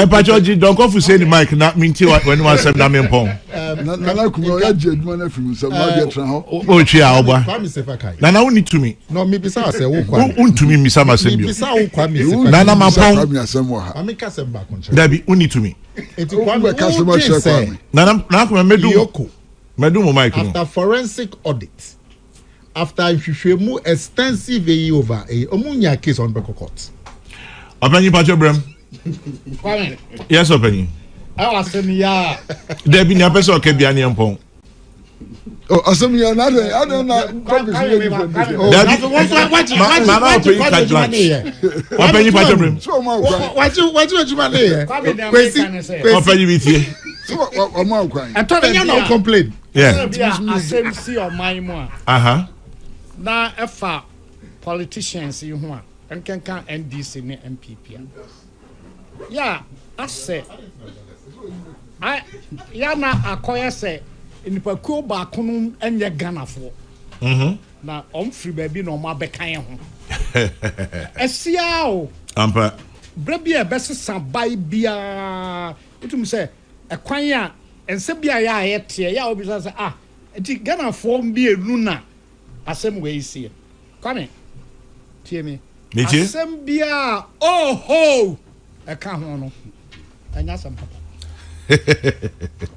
patroji don't go for say the mic not mean to when you want some name pong. Nana kumyo jedman afim so ma dey tran ho. O twa oba. Nana woni to me. No me bisa say wo kwa. Untumi misa masem bio. Bisa wo kwa me se. Nana ma pong. Amika se ba koncha. Dabi woni to me. Enti kwa me customer share kwa me. Nana na kuma medu. EOCO. Medu mo mic no. After forensic audit. After Ifishwemu extensive over a Omunya case on Beko Court. Openi Pacho Brem. Yes, Openi. I was saying, yeah. There be no person who can be any empong. Oh, assuming you're not, I don't know. Openi Pacho Brem. So, what you manage? Openi with you. I told you no complain. Yeah. I said, see your mind. Now, if politicians you want, and can NDC ne MPP. Yeah, I say. Na Akomea say in the Paku Bakunum and your Ghana for. Now, free baby no more bekan ho. Esiao. Ampa. Brebi a best sabai bia. Utum say a kwanya and se bia ya etie ya obi say enti Ghana for be enu na asem we see. Come tie me. Asem bia oh ho e ka ho no. Anya sam papa.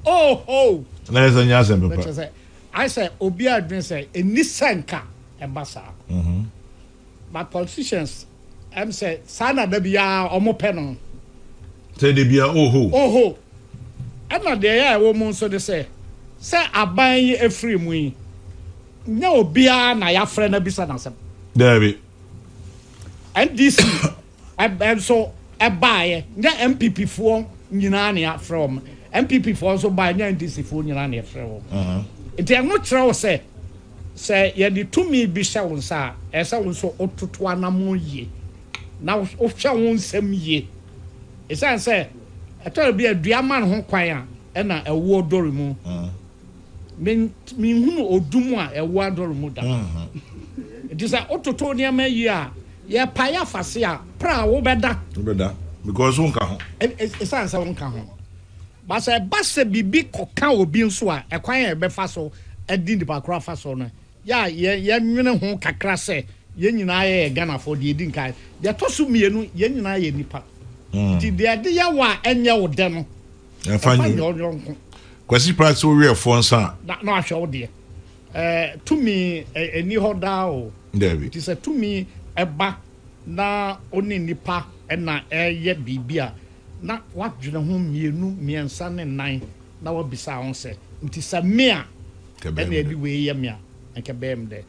Oh ho. Na is anya sam papa. I say obi adwen say eni senka e basa. But politicians am say sana da bia omo pe no. Say de bia oh ho. Oh ho. Ana de ya wo mo so de say aban yi efri mu yi. Nya obia na ya frɛ na bisa na sem. David. NDC am so baaye nya MPP fo nyina na ya from MPP fo so baaye nya NDC fo nyina na ya frɛ wo. Enti am no kyerɛ wo say ye di tumi bi hyɛ wo nsa a ɛsɛ wo so ototo anamo yie. Na wo hwɛ wo nsɛm yie. Ɛsan sɛ ɛtɔre bi aduama no ho kwan a ɛna ɛwo dɔre mu. Men hunu odum a ɛwo adɔre mu da. It is a ototo niam yi a ye paya fase a pra wo bɛda. Because won ka ho. Ɛsan sɛ won ka ho. Ba sɛ basa bibi kɔka obi nso a ɛkwan a ɛbɛfa so ɛdi nipa kora fa so no. Ya ye nwene ho kakra sɛ ye nyina ye Ghana for the edi nkai. Ye toso mienu ye nyina ye nipa. Ti de de ya wa enye wo de no. Afanyi. Kwesi Pratt so we for nsa. Na ahwe wo de. To me eni hoda o. David. Ti say to me eba na oni nipa na eye bibia na wadwene ho mienu miensa ne nan na wabisa ho se nti sa me a na edi we ye me a nke bem de